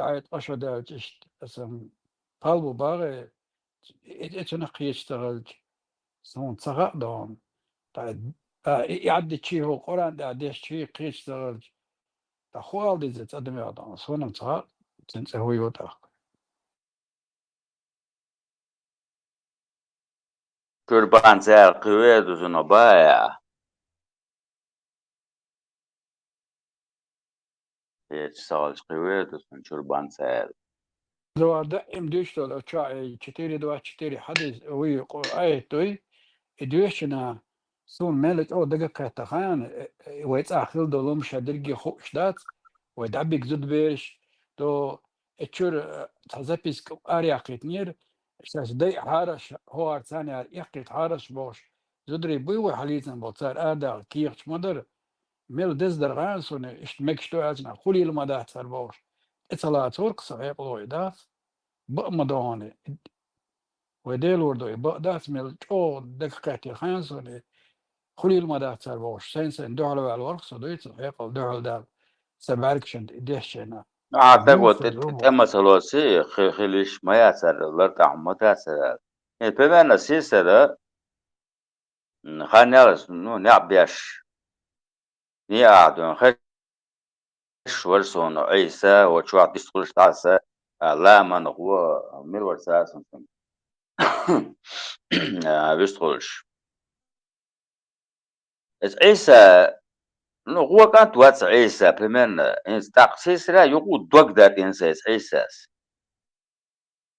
عيط أشهد تشت اسم قلبه باغي اتنقي يشتغل سون صغاء دون بعد يعدي شي هو قرآن دا ديش شي يشتغل تخوال دي زت أدمي عدان سونم صغاء تنسى هو يوتا Kurbanzer kıveduzuna baya. Hiç sağlık kıveduzun kurbanzer. دو دائم ديشتغل أشاعي كتيري دوا كتيري حدث وي قرآية توي إدويشنا سون ملت أو دقا كاتخان ويت آخر دولو مش هدرجي خوش دات ودعبك زود بيش تو اتشور تزابيس كاري عقيتنير اشتاش دي حارش هو ارتاني يقيت حارش بوش زودري بيوي حليتن بوتسار آدا كيخش مدر ميل دز درغان سون اشت مكشتو ازنا خولي المدات سر بوش اتصالات ورق صحيح لوي دات بأمدوني وديل وردوي بأدات ميل جو دقيقتي خانسوني خولي المدات سر بوش سين دعلو على الورق صدويت صحيح دعل دال سبعركشن ديشنا Atak نوفل o روبو tema salosi xiliş maya sarılar ta'amata sarar. Pemena sisara xanyal no ne abiyaş. Ni adun خش ورسون عيسى وشو تدخلش تعسى لا من هو مير ورسا سنتم بيدخلش عيسى no هو كانت واتس عيسى بمن إن تقسيس لا يقود دوك ذات إنساس عيسى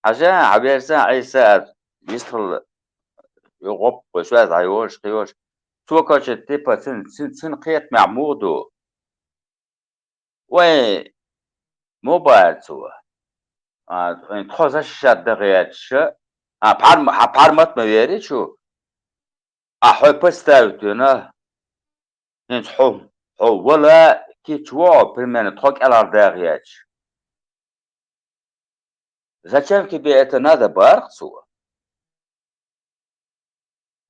عشان عبيرسا عيسى يدخل يغب وشوية عيوش قيوش سو كاش تيبا سن قيت مع مودو وين موبايل سوا إن تخوزش شاد دغياتش بارمت مبيري شو أحوي بستاوتنا إن حو ولا كي تشوا بمن تخوك على دغياتش Зачем тебе это надо, Барцу?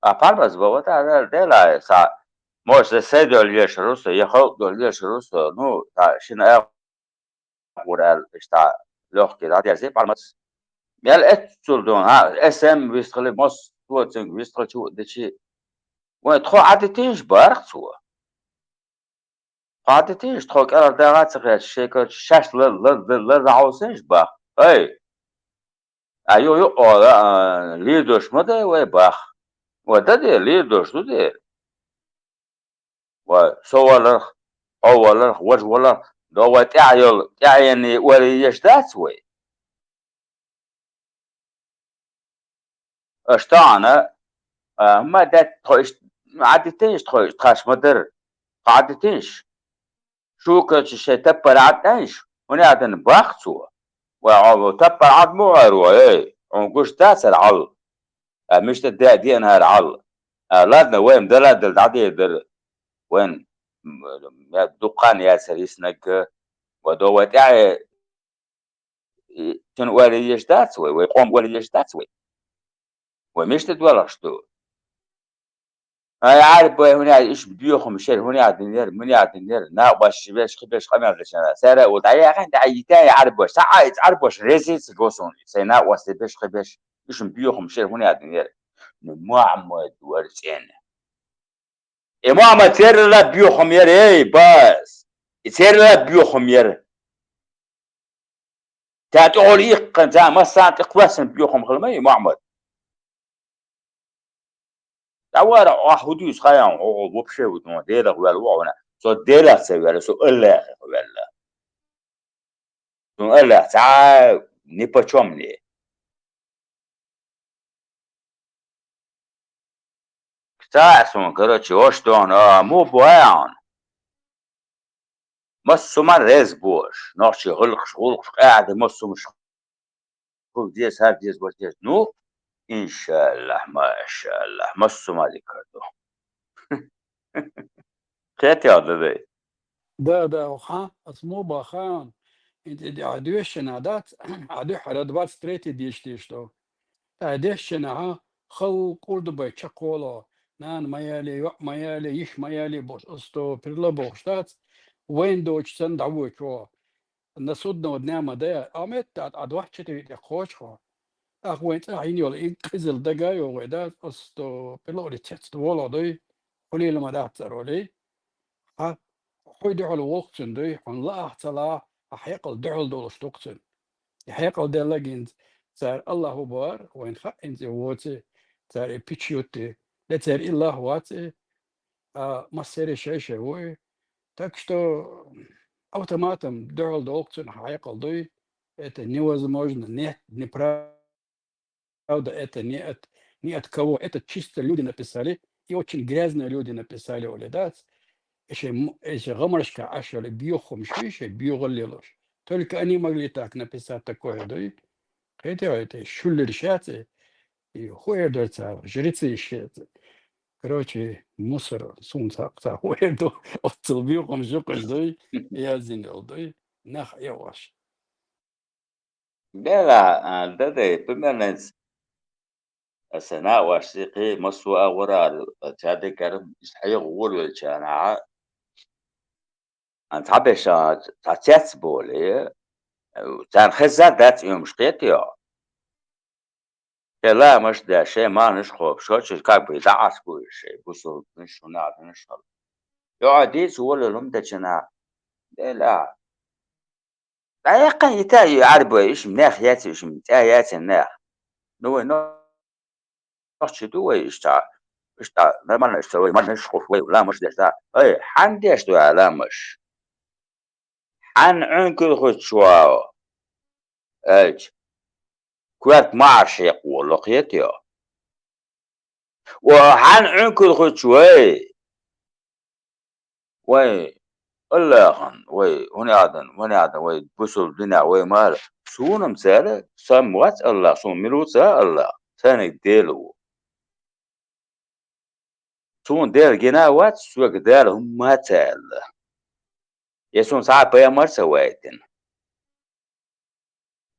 А Пармас вот дела са может седел лишь руссо, ехал лишь руссо, ну, шина قرال está لوحدي ده يعني Пармас. Мел اتسولدون ها اسم بيستخلي مص توتنج بيستخلي شو ده شيء وتخو عادتيش بارخصو عادتيش تخو كار دغات سخيت شيكو شاش لا عاوزينش با اي ايو يو ليدوش مده وي باخ وده دي ليدوش دي وصور أول وجه ولا دو تعيل يعني ولي يشتات وي اشتانا ما ده تخش عادتينش تخش تخش مدر عادتينش شو كش شيء تبر عادتينش هنا عادن باخسوا وعو تبر عاد مو عروا ايه ونقش تاسر عل مش تدي دي انا العل لادنا وين دلاد العادي دل وين دقان ياسر يسنك ودو تعي تن ولي يشتات وي ويقوم ولي يشتات وي ومش تدولا شتو انا عارف هنا ايش بيوخم شير هنا عدنير من عدنير نا باش باش خبش خمر لشنا سارة ودعي عند عيتاي عارف باش ساعات عارف باش ريزيت جوسون سينا واستبش خبش ايش بيوخم شير هنا عدنير محمد ورسين محمد سير لا بيوخم ير اي باس سير لا بيوخم ير تاتول يقن تا ما سانت قواسن بيوخم خلمي محمد Awara hudus khayan o bopshe udon dela wel wona so dela se wel so elle wel so elle ta ni pochomni ta son karachi oshdon mo boyan مسو رز بوش ناشي غلق قاعد مسو مش كل ديس هاد ديس بوش ديس نو ان شاء الله ما شاء الله مسو ما ذكرته كيتي هذا ده وخان اسمه بخان انت دي عدوش نادات عدو حرد ستريتي ديشتو عدوش ها خو قرد باي تشاكولا نان ميالي يش ميالي بوش استو برلا بوشتات وين دوش سن دعوة شو نصدنا ودنيا ده أمت عد واحد شتي خوش خو أخوين عيني ولا إيه كزل دقاي وغدا أستو بلوري تست ولا ده قليل ما ده ترولي ها خوي دعول وقتن ده حن لا أحتلا أحيقل دعول دول شتوقتن يحيقل ده لجند صار الله بار وين خا إنت واتي صار بيتشيوتي لا صار الله واتي ما سيري شيء هو так что автоматом дёрал долгцен хайкал дой. Это невозможно, неправда, это не от кого. Это чисто люди написали, и очень грязные люди написали оледат. Еще гамаршка ашали биохом швейше, биоголилош. Только они могли так написать такое, дой. Это шулершацы и хуердерца, жрецы ищет. Короче, мусор сумца хуерду отцел биохом жокаш дой. Я зиндел дой. Нах яваш. Bela, dede, pimenez, الثناء والسيقي مسوى ورا تادي كرم يستحيق غول كان أنت حبش تعتيت بولي كان خزان ذات يوم شقيتيو لا مش ده شيء ما نشخو شوش كان بيدعس كل شيء بوصل مش هنا نشخل يقعد ولا لهم ده كنا لا لا يقين يتاي عربو إيش مناخ ياتي إيش متايات الناخ نو نوش دو إشتا ما نشتوي ما نشخو شوي ولا مش ده أي حندي أشتوي لا مش حن عنكل خد شواو اج كوات معرش يقول لقيتيو وحن عنكل خد شوي وي الله خن وي هنا عدن وي بسل دنا وي مال سون مسالة سموات الله سون ملوسا الله ثاني ديلو سون ديل جناوات سوق ديل هم ماتال يسون صعب يا مرسى وايتن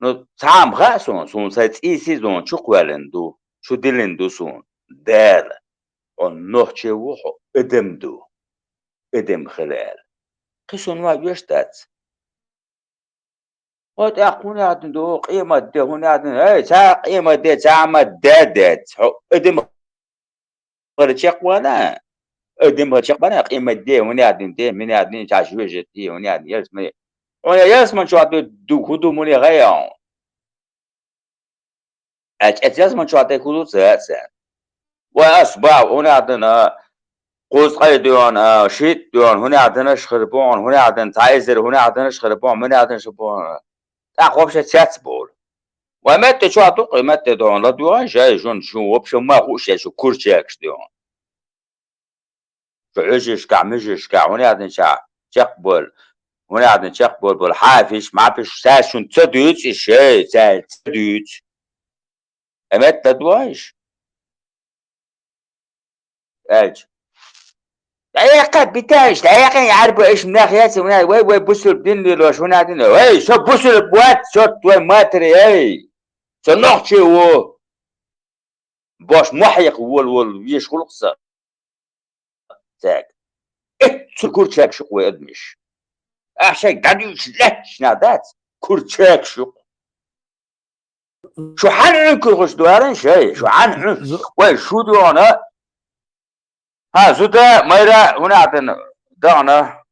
نو تعم غاسون سون سايت إيسي زون شو قوالندو شو ديلندو سون دال النهجة وحو ادمدو ادم خلال قشون ما يشتات وات اقوني عدن دو قيمة دي هوني عدن اي تا قيمة دي تعمى دادت ادم خلتشيق وانا ادم خلتشيق وانا قيمة دي هوني عدن دي مني عدن تعشوية دي هوني عدن يسمي وانا يسمى شو عدن دو خدو مولي غيان ات يسمى شو عدن خدو ساسا واسباع هوني عدن قوس قيدون شيت دون هنا عندنا شخربون هنا عندنا تايزر هنا عندنا شخربون من عندنا شبون تعقوب شات بول ومتى شو عطوق متى دون لا دون جاي جون شو وبش ما خوش شو كورشاكش دون شو عجش كع مجش كع هنا عندنا شع شقبل هنا عندنا شقبل بالحافش ما فيش ساشون تدوت الشيء تدوت متى دواش اج دقيقة بتاعش دقيقة يعرفوا ايش مناخ هنا وي بوصل بدين لوش هنا عندنا وي شو بوصل بوات شوت وي ماتري اي شو نحكي هو باش محيق وول يشغل قصة تاك اتسو كورتشاك شق ويدمش احشاك داديوش لاتش نادات كورتشاك شق شو حن عنكو خش دوارن شاي شو حن عن وي شو دوانا ها زودا ميرا هنا عندنا دانا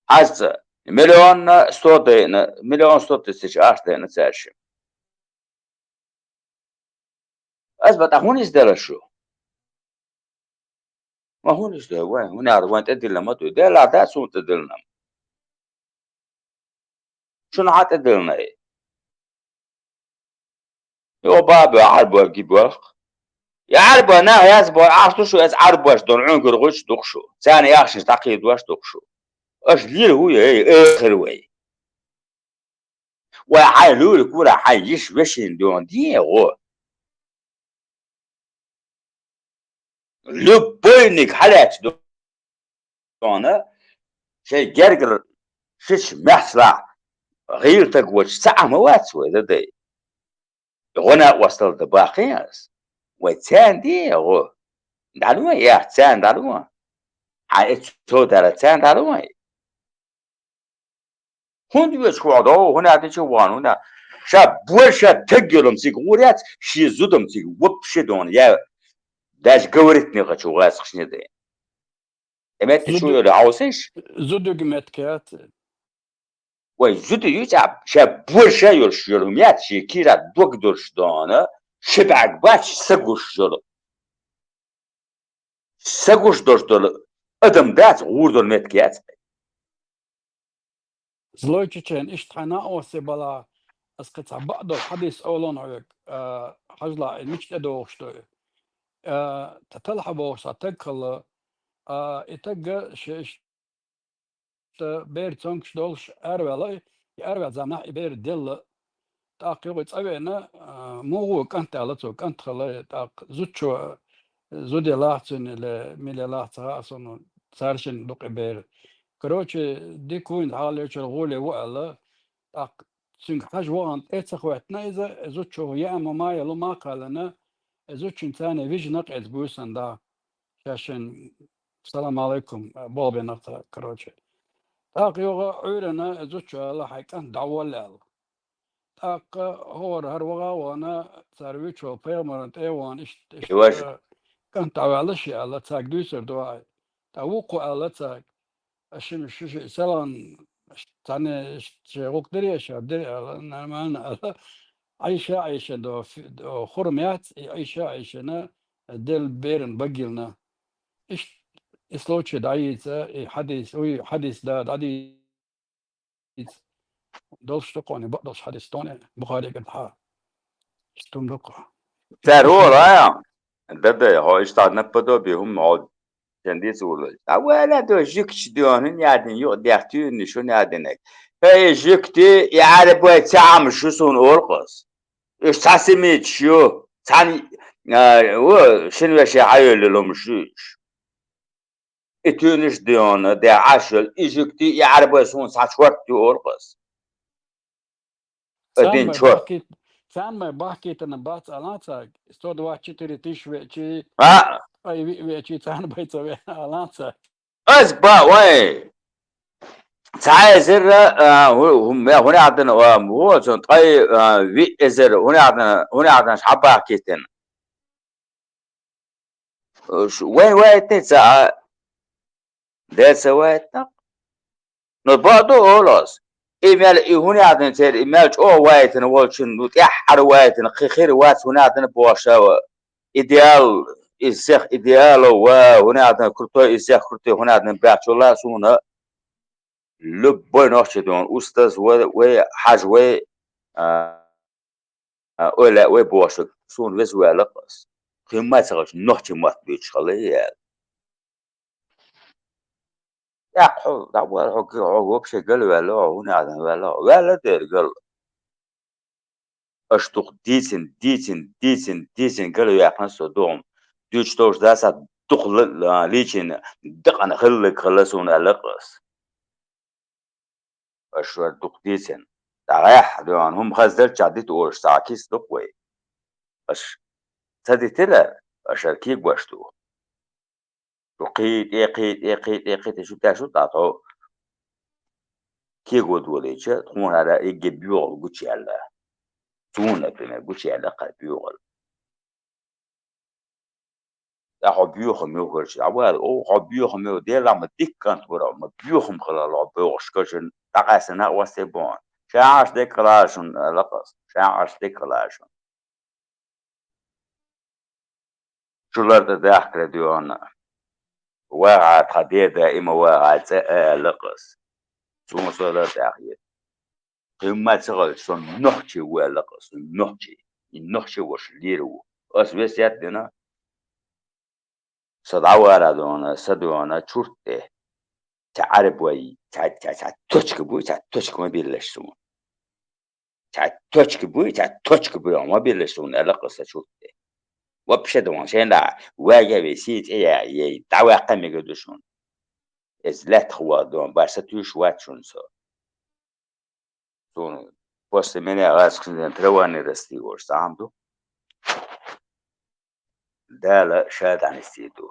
عز مليون صوتين مليون صوت استشعارتين تساشي أثبت هون إزدلا شو ما هون إزدلا وين هنا وين تدل ما تدل لا ده سون تدلنا شنو حتدلنا إيه يو بابا عربو أجيب وفق يا عربو أنا يازبو عرفتو شو يز عربو أش دون عنقر غش دقشو ثاني يخشش تقيد واش دقشو أش ليل هو إيه آخر وي وحيلول كورا حيجيش وشين دون دي هو لبينك حالات دون شيء جرجر شش محسرع غير تقوش ساعة موات وذا هنا وصلت باقياس وتان دي هو دعوة يا تان دعوة حيث تو دار تان دعوة هون دیوش خواهد هون عادی وانو نه شب بورش تگلم سیگ وريات شي زودم سیگ وبشه دون یا داش قورتني قشو غاسخش ندي امت شو زود يلا عاوسش زود متكات وای زود یوچا شب بورش يرش يرميات شي كيرا دوك درش دانه شبعك باش سگوش جلو سگوش درش دلو ادم دات غوردر متكات زلوجتشن اشتحنا اوسي بلا اسقط بعض الحديث اولون عيك حجلا المجت ادوشتو تتلحب وسا تكل اتق ششت بير تونكش دولش ارولي ارول زمح بير دل تاق يوغت اوينا مو كانت على كانت خلا تاق زوتشو زودي لاحتن ميلي لاحتها اصلا سارشن دوق بير كروتش دي كوين حالي شغولي وقلا تاق سنك حاج وان اتسخ وقتنا اذا زوتشو يا اما ما يلو ما قالنا زوتشن ثاني فيجنق از بوسن دا شاشن السلام عليكم بوبي نقطة كروتش تاق يوغا عيرنا زوتشو الله حيكان دعوة تاق هور هروغا وانا سارويتشو بيرمرنت ايوان واش كان تعالش على تاق دوسر دواي تاوقو على تاق عشان شو سلام تاني شغوك دري دري نعمل عايشة دو خرميات عايشة دل بيرن بقيلنا إيش إسلوتش دعيت حديث وي حديث دا عديد دولش تقوني بقدرش حديث توني بخاري قد ها اشتم دقة ترو إيش نقول رايا ده ها اشتاد بدو بهم عاد kendi sorulu. Awala do jükç diyorsun yadın yok dertü nişun yadınek. Hey jükti yani bu çam şu son orkos. İştasimi çiyo. Sen o şimdi ve şey hayırlılmış. İtünüş diyorsun de aşıl jükti yani bu son saçvart diyor orkos. سان Ödün ما çöp. بحكي سان ما بحكي تنبات ألانسا استود واحد تري تشوي شيء Ha أي شيء سان بيتسوي ألانسا az ba vay. سر هنا عندنا هو طي في ازر هنا عندنا حبة كيتن وين تسعة ده سويتنا نبضو خلاص إيميل هنا عندنا تير إيميل أو وايتنا والشن نتيح وايتنا خير وات هنا عندنا بواشوا إديال إسخ إديال وهنا عندنا كرتو إسخ كرتو هنا عندنا بيعتشولا سونا لبوي نوشدون أستاذ وحاج öyle ve boşluk son vizuelle kız. Kıymet sağış nohçı mat bir çıkalı ya. Ya da var o bir şey gel vela o ne adam vela der gel. Aştuk diysin gel yapma so doğum. Düç toş da sa tıklı liçin dıkan hıllı ala kız. Aşvar tuk diysin. Dağaya diyorsun hum hazır çadit oş sakis tıkvay. Aş saditiler aşarki baştu. قيت شو تاع شو تعطو كي قد وليتش تكون على إيجي بيوغل قوتشي على تونا بما قوتشي على قال بيوغل أخو بيوخم يوغلش عوال أو بيوخم يو دي لما ديك كانت ورا ما بيوخم خلا لا بيوغش كشن تقاسنا وسيبون شاعش ديك لاشون لقص شاعش ديك لاشون شولر ده داخل ديونا واقعد خديه دائما واقعد لقص ثم صار داخل قمة son noche huele son noche y noche was liru os vesiatna sadawara dona sadona çurtte تعرف وي تشك بوي تشك ما بيلشون تشك بوي ما بيلشون علاقة شرطة وبشدون شين لا واجا بيسيت ايه دعوة قمي قدوشون از لا تخوا دون بارسا توش واتشون سون post mene askın travani rasti gorsa amdu dala şadan istidu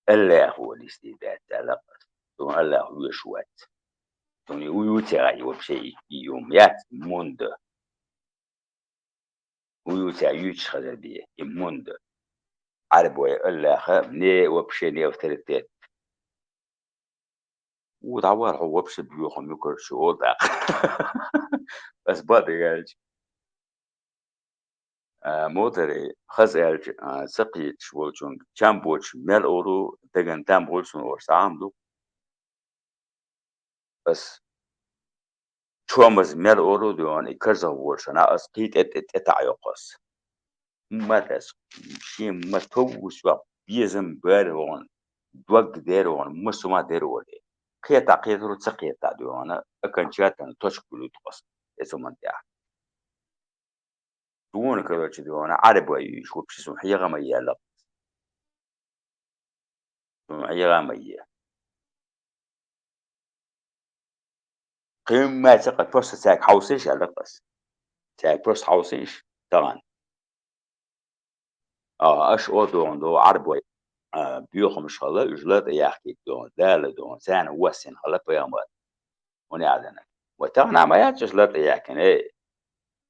إلا هو الاستعداد تلقى دون الله هو شوات دون ويوتي وبشي يوميات موند ويوتي يوتش خذ بيه موند عربوي الله خبني وبشي ني وثلاثات ودعوار هو بشي بيوخم يكر شو ذاك بس بعد قال موتري خزالج سقيت شولجون جامبوش مال اورو دغن تام بولسون اور سامدو بس توماس مال اورو دون كرزا ورشنا اسقيت ات عيقص مدرس شي ما توسوا بيزم بارون دوغ ديرون مسما ديرولي قيتا قيترو تسقيتا دون اكن جاتن تشكلو تقص اسمن تاع دون كذا دون عربي شو بشي حيغه ما يلا حيغه ما قمة ثقة بروست تاعك حوسيش على قص تاعك بروست حوسيش طبعا اش اودون دو عربي بيوخم ان شاء الله جلاد يحكي دون دال دون سان وسن خلا بيامر ونعدنا وتانا ما ياتش جلاد يحكي ايه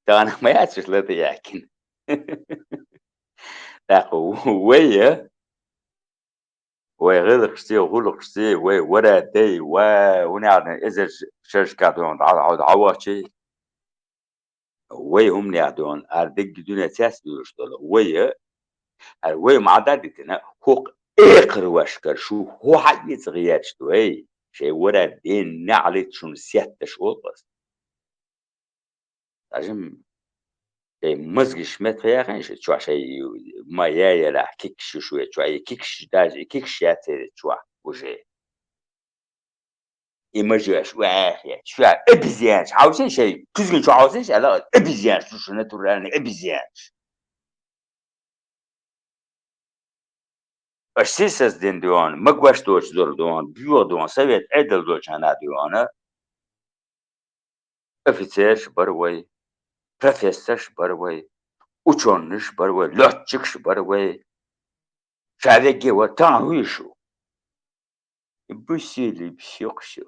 تانا ما ياتش جلاد يحكي تاقو ويا وغير قشتي وغول قشتي ورا دي ونعدنا اذا شرش كادون عاد عواشي وي هم نعدون اردق دون تاس بيشتغل وي مع دادتنا هو اقر واشكر شو هو حد يتغير شوي شيء ورا دين نعلت شون سيادة شو بس لازم شيء مزج شمت فيها غنش شو شيء ما يا لا كيكش شوية شو أي كيكش داج كيكش ياتي شو وجه إيماجيش واحد شو أبزيانش عاوزين شيء كذا شو عاوزينش على أبزيانش شو نتوراني أبزيانش Precies den duan, magwash doç dur duan, büyük duan, Sovyet edel doç hana duana, офицерш барвай, профессорш барвай, ученыш барвай, летчикш барвай, шавеги вот там вышу. Бусили псёкшо,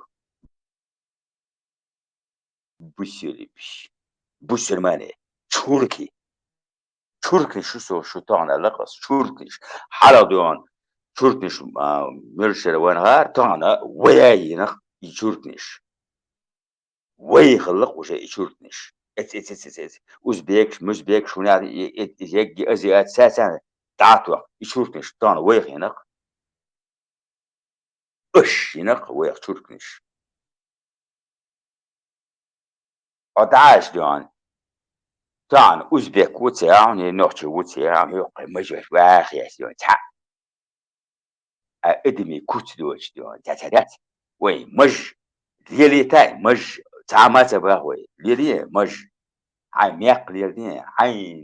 бусили пш. Бусермане, чурки, чурки شو تانا لقص чуркиш, حالا دوان, чуркиш ملشر وانغار تانا وياينخ يچوركنش. ويخلق وشيء يشورتنش ات أوزبيك مزبيك شو نادي يجي أزيات ساسان تعاتوا يشورتنش طان ويخ ينق إش ينق ويخ شورتنش أدعاش دوان طان أوزبيك وتساعن نوتش وتساعن يقي مجوش واخ يسدون تح أدمي كوت دوش دوان تاتات وي مج ليلي تاي مج تعامات باهوي ليلي مج هاي ميق ليلين هاي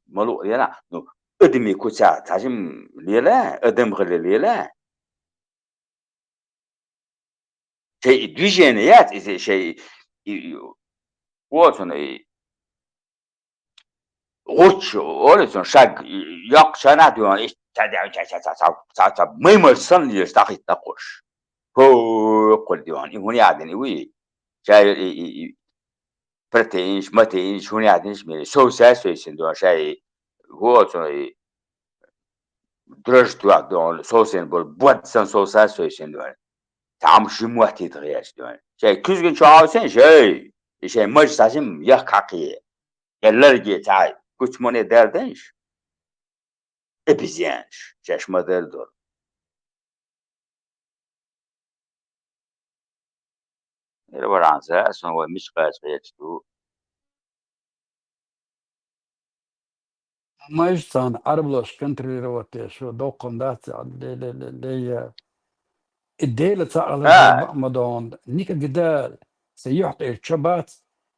ملو ليلا نو ادمي كوتا تاجم ليلا ادم غير ليلا شيء ديجينيات إذا شيء وطن غوتش أولسون شاق يق شنا ديوان إيش تا ما يمرسن يستحي تقوش هو قل ديوان هوني عادني وي شاي برتينش متينش هوني عادنش مي سوساس فيسن ديوان شاي وطن درجتوا دون سوسين بول بوات سان سوساس فيسن ديوان تعم شموه تتغيرش ديوان شاي كوزغن شاوسين شاي مج ساشم يق حقيقي يلرجي تعي كوش موني دردنش ابزيانش شاش ما دردور يربر عنسا اسمه هو مش قاس غيرتو ما يشتان عربلوش كنتري روتي شو دوقم دات لي الديلة تعالى اه بأمدون نيكا جدال سيحطي الشبات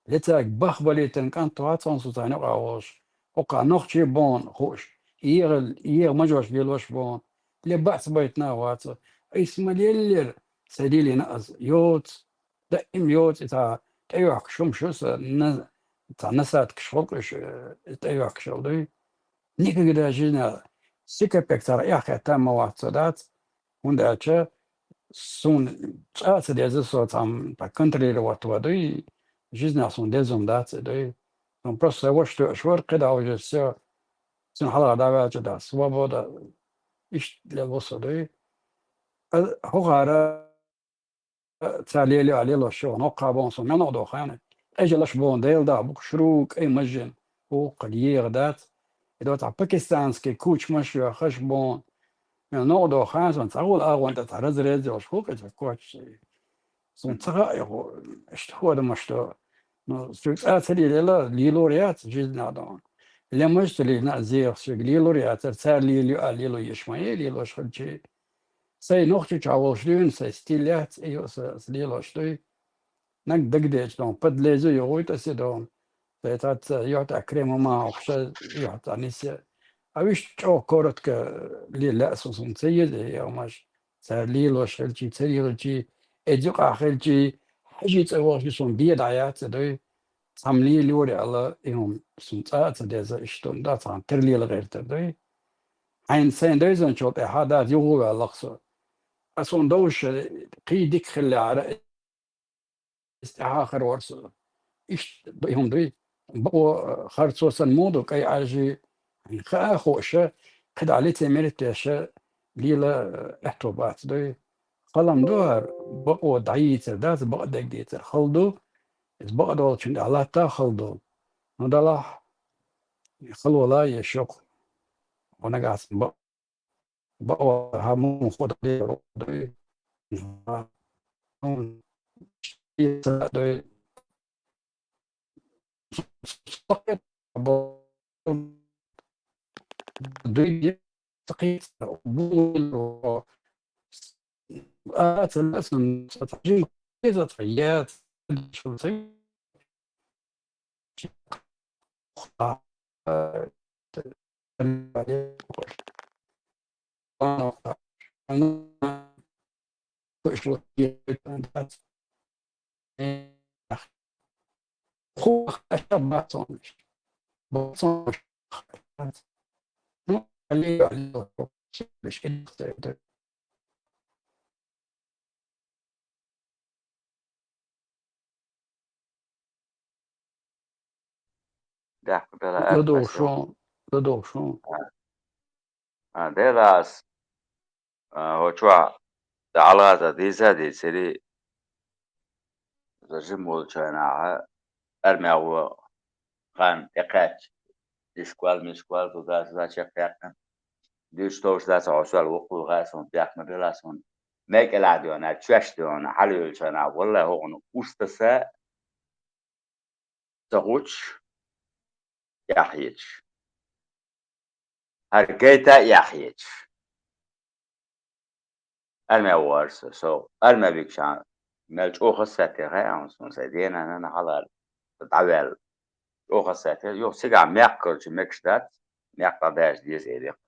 لتاك بخبلي تنكان تواتون سوتاني قاوش وقع نوخشي بون خوش يغ مجوش بيلوش بون لبعث بيتنا واتو اسم ليلر سديلي نقص يوت دائم يوت تا تيوح شم شوس تا نسات كشفوقش تيوح شلدي نيكا جدا جينا سيكا بيكتر ياخي تام واتسادات ونداتشا son des sorts ta country what ودوي جزنا son des ذات دوي son просто وش شوار كده أو جالس سن حلقة دعوة جدا سوابا إيش لبوس دوي هو غارة تالي عليه لو شو نوقع بون son من نقدو خانة أجل أش بون ديل دا بوك شروك أي مجن هو قليل ذات إذا تاع باكستانسكي كوتش مشي خش بون من نقدو خانة son تقول وأنت تعرض ريزي وشوك إذا كوتش son تغا هو ده مشتو no سري لا ليلوريات جزنا دون لا مشتري نازير سوق ليلوريات تسار ليلو يشمعي ليلو شخلشي سي نوختي تعوشلون سي ستيلات ايو ليلو شتوي نك دقديش دون بد ليزو يغوي تسيدون تات يعطى كريم ما وخشا يعطى نسي اويش تو كورتك ليلا سوسون سيد يا ماش سار ليلو شخلشي تسيلشي اديق اخلشي حاجي تسوي سون بيد عيات دوي samli lori alla inom som tsatsa desa ishtunda tsan terli la ghair tadai ein sen dezon chot hada yugo laqso ason دوش قيدك خلي على استحاخر ورس ايش بهم دوي بقوا خرصوصا مودو كي عاجي خا خوشة قد عليه تمرت شا ليلة احتوبات دوي قلم دوار بقوا ضعيت ذات بقى دقيت خلدو بقى دول شند على تا خلدو ندلح خلوا لا يشوق وانا قاعد بقوا همون خود دوي دوي سقط دوي سقيت بول آت الأسن ستعجين كيزة فيات شو سي هو أشبه بصون عليه ليش ده بلا لدو أكبس شو لدو شو ده راس هو شو تعالى دي سري زجمول شانا أرمي هو خان إقاش ديسكوال مسكوال توداس دا شقيقا ديش توش داس عسال وقو غاسون بيحنا بلاسون ميك العديونا تشاش ديونا حليو شانا والله هو أستسا تغوش يحييش هركيتا يحييش أرمي وارس سو أرمي بيكشان ملش أوخ ساتي غاي عنصون سيدين أنا على تعوال أوخ ساتي يو سيقع ميقل شي ميكشتات ميقل داش ديز إيديق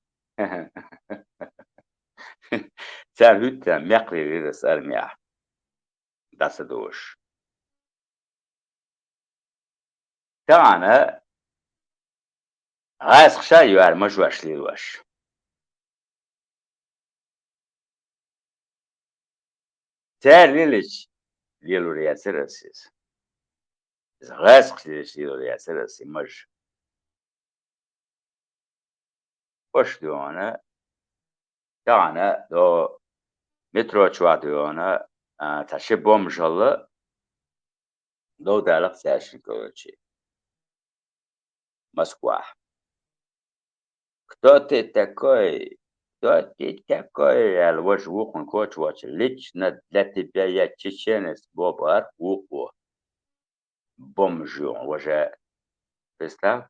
سان هوتا ميقل ديز أرميح داس دوش طبعا غايس خشاي يوار مجوش ليوش تار ليلش ليلو رياسيرسيس غايس خشايش ليلو رياسيرسي مج وش دوانا طبعا دو مترو شوا دوانا تشي بومجل دو دالق ساشي كوتشي مسكواح кто ты такой الوش ووقن كوتش واتش лично для тебя я чеченец бобар وقو بومجون وجه представь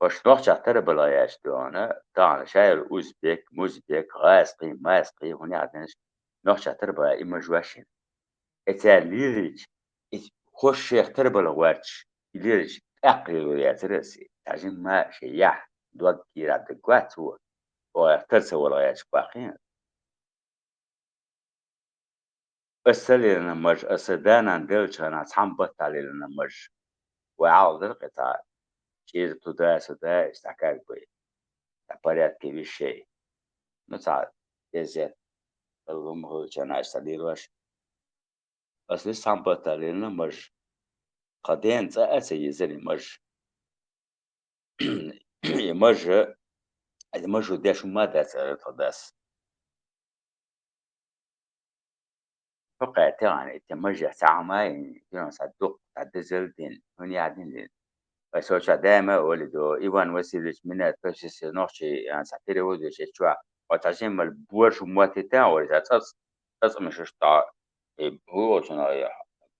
وشنوخ شختر بلايش دوانا طبعا شاير أوزبك مزبك غاسقي ماسقي هنا عدنش نوخ شختر بلا إما جواشين إتال ليريج خوش شختر بلا واتش ليريج أقلي ويات رسي تعجين ما شيح دوات كيرا دقوات هو ويخترس ولايش باقين السليل نمج السدانا دلش أنا أصحاب بطالي نمج وعاود القطاع شيء تدا سدا استحكاك بي порядке вещей. Ну, ça, дезет. Alguma coisa na estadirosh. Asli sambatalina maj. Cadenza essa yizeli maj. Maj. Maj deixa uma dessa todas. فقط يعني تمجع ساعة ما يمكن صدق تعدزلتين هني قاعدين فسوشا دائما ولدو إيوان وسيلش من تفسس نوشي يعني ساتيري ودو شيء وتعشين مال بورش مواتيتا ولا تص مش شتا هو شنو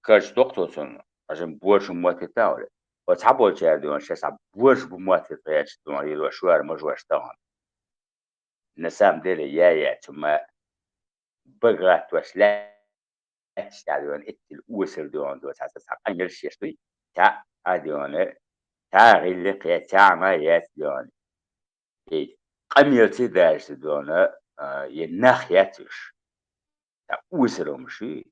كاش دكتور عشان بورش مواتيتا ولا وتعبوا جا دون شيء صعب بورش بمواتيتا يا دون يلو شوار مجوش طبعا نسام ديري يا ثم بغات وسلا stadion ett OS-stadion då så att engelskstui ta adione ta rille ke ta ma yesdion e qamiyati dashdion ينخياتش ta OS-romshi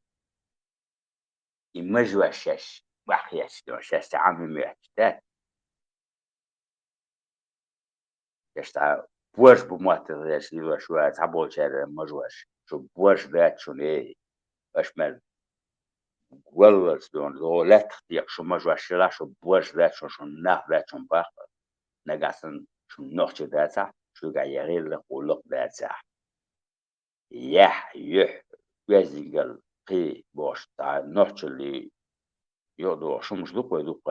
imajwa shash وحياش دون شاش تعامل ميحتاج يشتا بوش بموت داش دي شويه تعبول شاد مجواش شو بوش ذات شو ايه باش Guelras do elettric schon la schon boas vet schon nach vet schon bach na gassen schon noch zu data schon ga yerel ko lok data yah yeh wezigal qi bosh ta noch li yodo schon mش دوق دوق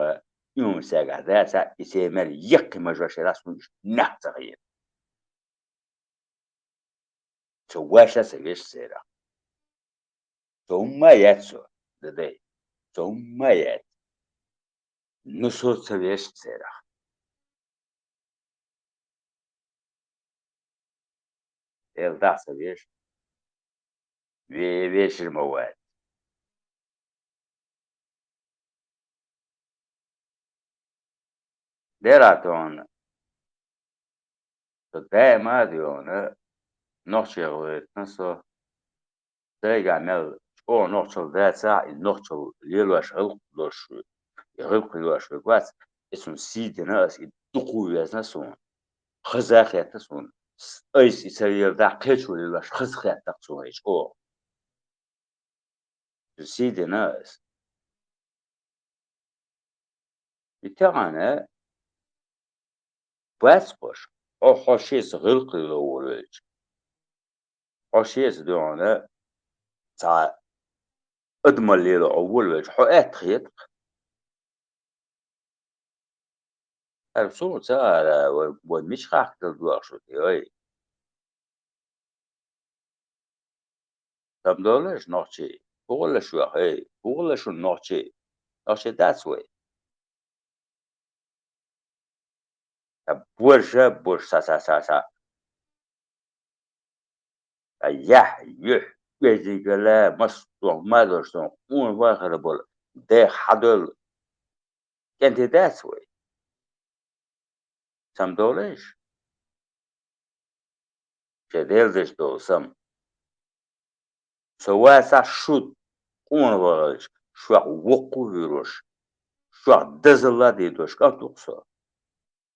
يوم ساقع data يسمر يق ما جوش لا schon nach تغيير so washa segesh sera so ma yatso de day so ma yat no so segesh sera el da segesh ويش المواد ديراتون دائما ديون نوتشل نسو دايغا مل او نوتشل ذاتsa نوتشل ليلوش القلوش يغلقلوش بقات اسم سيدناس يدقو ياسنسون خزاخيتسون ايس يسوي ذا قيتشو ليلوش خزخيتسون ايش او سيدناس يتاغانا باسبوش او خوشيس غلقلوش خوشيس ديونا تاع اضمن لي اول حقات خيط الصوت تاع ومش خاخ تدوار شو اي تم دولش نوتشي بقول شو هي بقول شو نوتشي نوتشي that's way برشا برشا سا يح يح يجي قال مصطوع ما دوشتون اون واخر بول ده حدل كنت that's way تم دولش كدلش دول سم سوا سا شوت اون واخر شو وقو يروش شو دزلا دي دوش كاتوكسو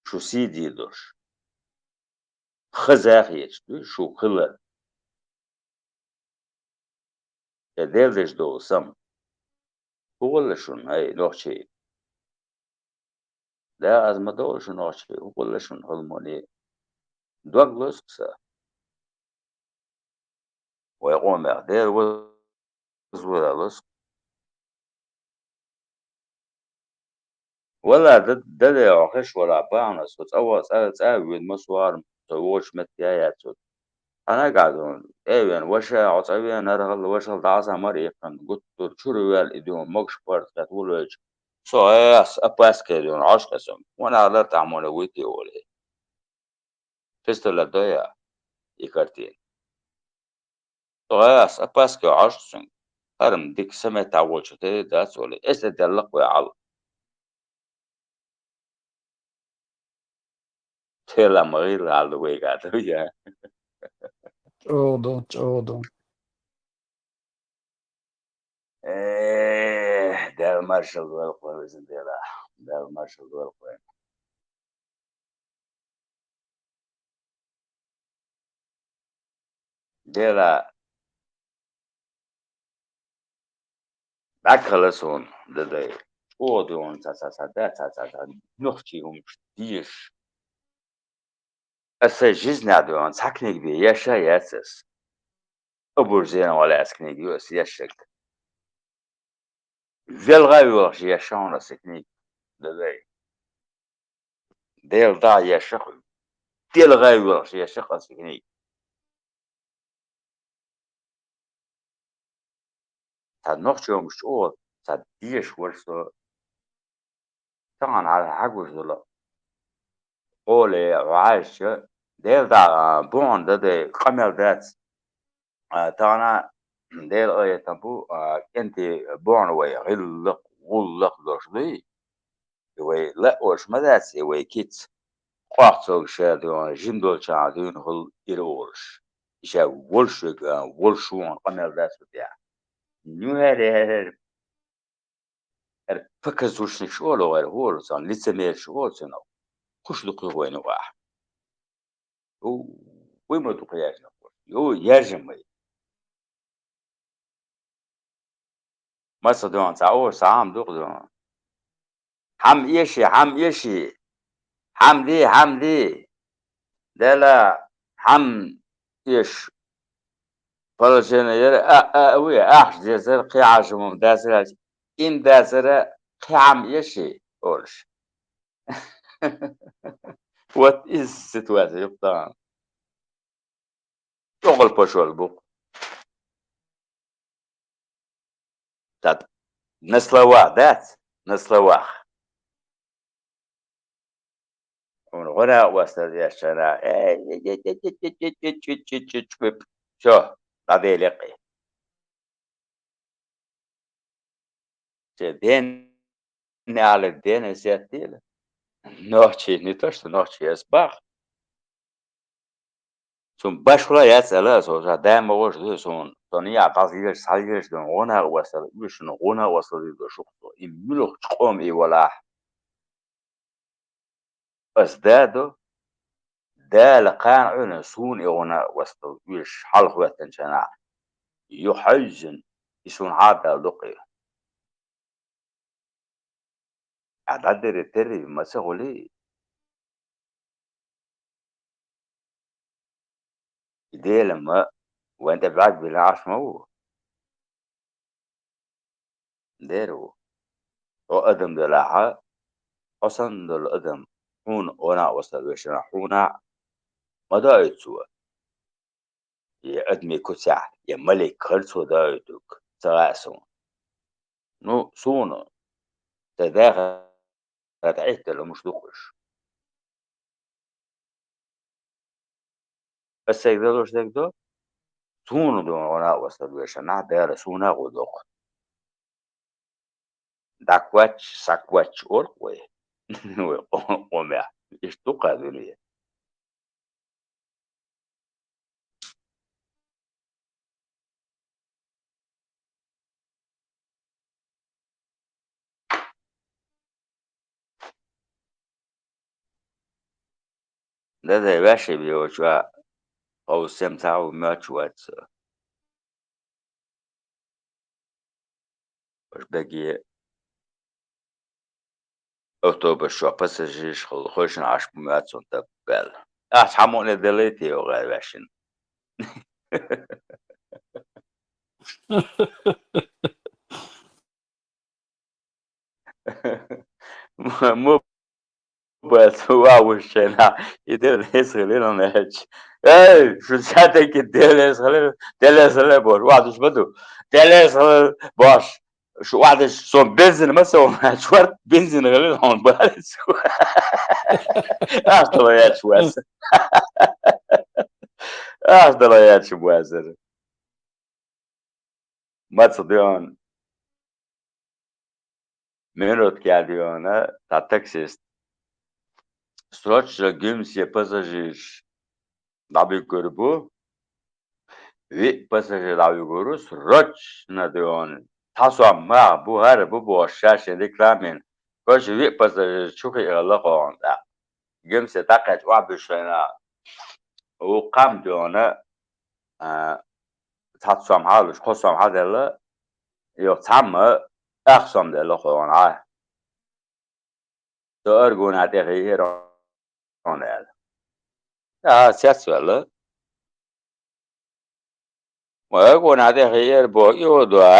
شو سيدي دوش خزاخيش شو خلا كدلش دول سم بقول شون هاي نوتشي ده از ما دولش نوتشي بقول شون هالموني دوغلوس ويقوم بعدين وزولا ولا ده يعيش ولا بانا صوت أول ساعة مسوار توش متيايا صوت أنا قاعدون إيوان وشا عصبي أنا رغل وشا دعسة مريقا قلت شو ريال إديون مكش بارت كتولج سو إيس أباس كيدون عشقسم وأنا على تعمل ويتي ولي فيستولا دويا يكارتين سو إيس أباس كي عشقسم هرم ديك سمة تعول شتي داس ولي إيس دلق ويعل تيلا مغير على ويقعد Todo, todo. ده المارشال والقوة بإذن الله ده المارشال والقوة ديلا Bakalım dedi. O diyor ta noch çıkmış diyor. Asajız ne diyor? Sakne gibi yaşayasız. Öbür zeyne wala askne gibi yaşayacak. Velgay var yaşayan sakne dedi. Del da yaşak. Del gay var yaşak sakne. Ta noch çıkmış o ta diyor varsa طبعا على حجم دولار قولي وعايش ديل دا بون ده قمل دات تانا ديل اي تنبو انت بون وي غلق دوشلي وي لا وش مدات وي كيت قاعتو شادو جندول شادون هل إيروش إيشا ولشون قمل دات بتاع نيو هاد فكز وش نشول وغير هول صار لسه مير شغل سنو خش دقيق وين واحد وين ما دقيقاش نقول يو يرجم ما صدقون تعور ساعة دقدون حم يشي حمدي لا حم يش فلسطين يرى ويا أحش جزر قياش ممتازة إن دازر قيام يشي أولش what is situation يبطان شغل بشول بوك تات نسلوا ذات نسلوا هنا وصل يا شنا شو هذا لقي دين على الدين سياتيل نوتشي نيتوش نوتشي اسباخ سون باشولا يسأل سو دائما وش ده سون دنيا تعزيز سعيش دون هنا وصل وش هنا وصل ده شو يملك قوم اي ولا ازدادوا ده لقان عنا سون هنا وصل وش حلق وتنشنا يحزن يسون هذا لقي عدد تري مسؤولي دي لما وانت بعد بالعاش مو ديرو وقدم دلاحة أصلا دل قدم هون أنا وصل وشنا حونا ما دايت سوا يا أدمي كسع يا ملك خلصو دايتك سراسون نو سونا تداغ رتعيت لو مش دقش بس يقدروش تقدر سونا دون أنا وصل وشنا دار سونا ودق داكواتش ساكواتش أوركوي وما اشتوقا دنيا ده باشا بيوشوا أو استمتعوا ماتش واتس وش باقي أكتوبر شو باساجيش خوش عاش بماتش تبال حموني دليتي وغير باشن مو بس هو وشنا يدير يسخلين نهج اي شو ساعتك يدير يسخلين دير يسخلين بوش واحد ايش بدو دير يسخلين باش شو واحد صوم بنزين مثلا شوارت بنزين غلين هون بارس اشتريت شو هسه اشتريت شو هسه ما تصدقون minut geldiğine ta Texas sročna gimsje pasažiš navigoru ve pasažiš navigoru sročna diyon taso ma bu her bu boşaşın reklamin koş ve pasažiš çok iyi laqon da gimsje takat wa bişena o qam diyona tatsam halış kosam hadella yok tamı أقسم بالله خوانا تأرجون هذه غير أنا سياسي ولا وأرجون هذه غير بويودوا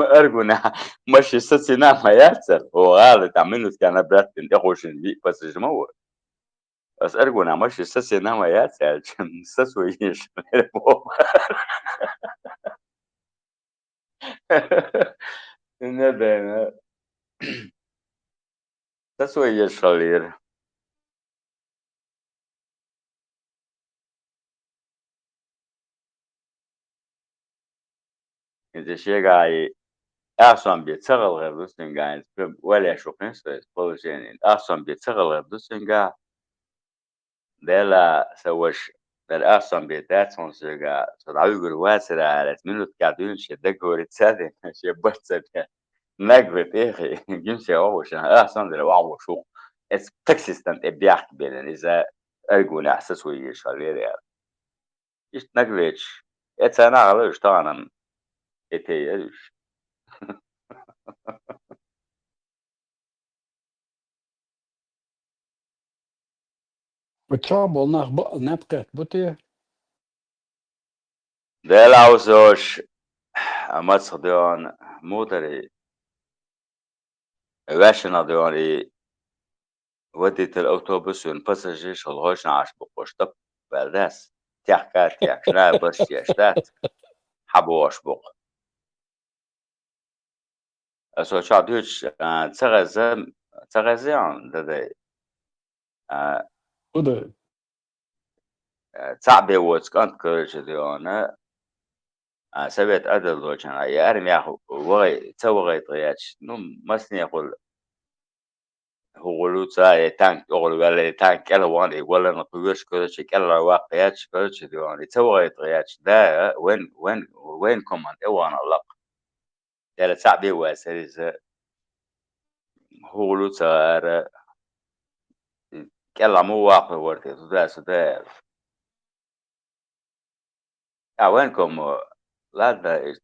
أرجونا مش سنا ما يحصل هو غلط عملوا كان برات انت خوشن بي بس جمهور بس أرجونا مش سنا ما يحصل سسوي ايش نبي سسوي ايش خلير انت شيء جاي أحسن بيتشغل غير دوسين جاي ولا شو قنصة بولشين أحسن بيتشغل غير دوسين جاي ده لا سوش ده أحسن بيتات son سجا صدعوا واسرة على منو تقعدون شدك ورتسادة شبرت نقبت إخي جنسي أوش أحسن ده واو شو es persistent بيحكي بين إذا أرجون إحساس ويش عليه إيش نقبتش أنا على طبعا إتيش بتشابل نبقت بوتي ده لا وسوش أما تصدقون موتري واشنا ديوني وديت الأوتوبوس والباساجير شلغوش عاش بقوش طب برداس تيحكات تيحشنا بس تيحشتات حبوش بق أسو شعبيوش تغزيان ده بوده تعبي واتكانت كرش ديونا سبت أدل دوشان أي أرمي أخو وغي توغي طياتش نم مسني يقول هو تاع تانك أول ولا تانك كلا وان ولا نطيوش كرش كلا واقياتش كرش ديونا توغي طياتش ده وين كمان إيوانا لق ده تعبي واسرز هو تاع كلا مو واقع ورتي ده وينكم لا ده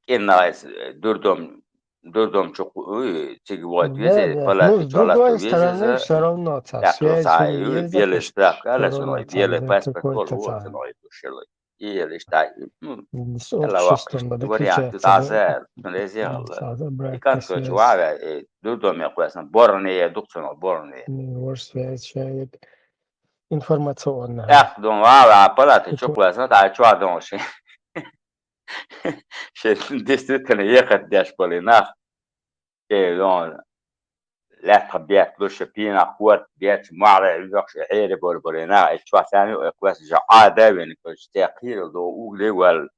كنا دوردom çok tigi wat Да, wiese да. pala Ну, ti с chola to другой wiese стороны, ze все равно ya klo связь sa железа, biele sta kala все so no равно biele за pas per kol какой-то ho so no там to shelo ile sta с ela waqt обществом variant отличается, да? tutazer tunezi hal Обратная ikant ko связь, chwaga دوردom ya kwasan borne ya dukson borne связь человек информационная. ya don wa pala ti Такой, chokwa sa ta chwa don she she действительно ехать дашь полина que don لا بيات لوش بينا قوات بيات معرة الوقت حيري بربرنا اتشوا ثاني وكواس جعادة وين كوش تأخير دو أولي وال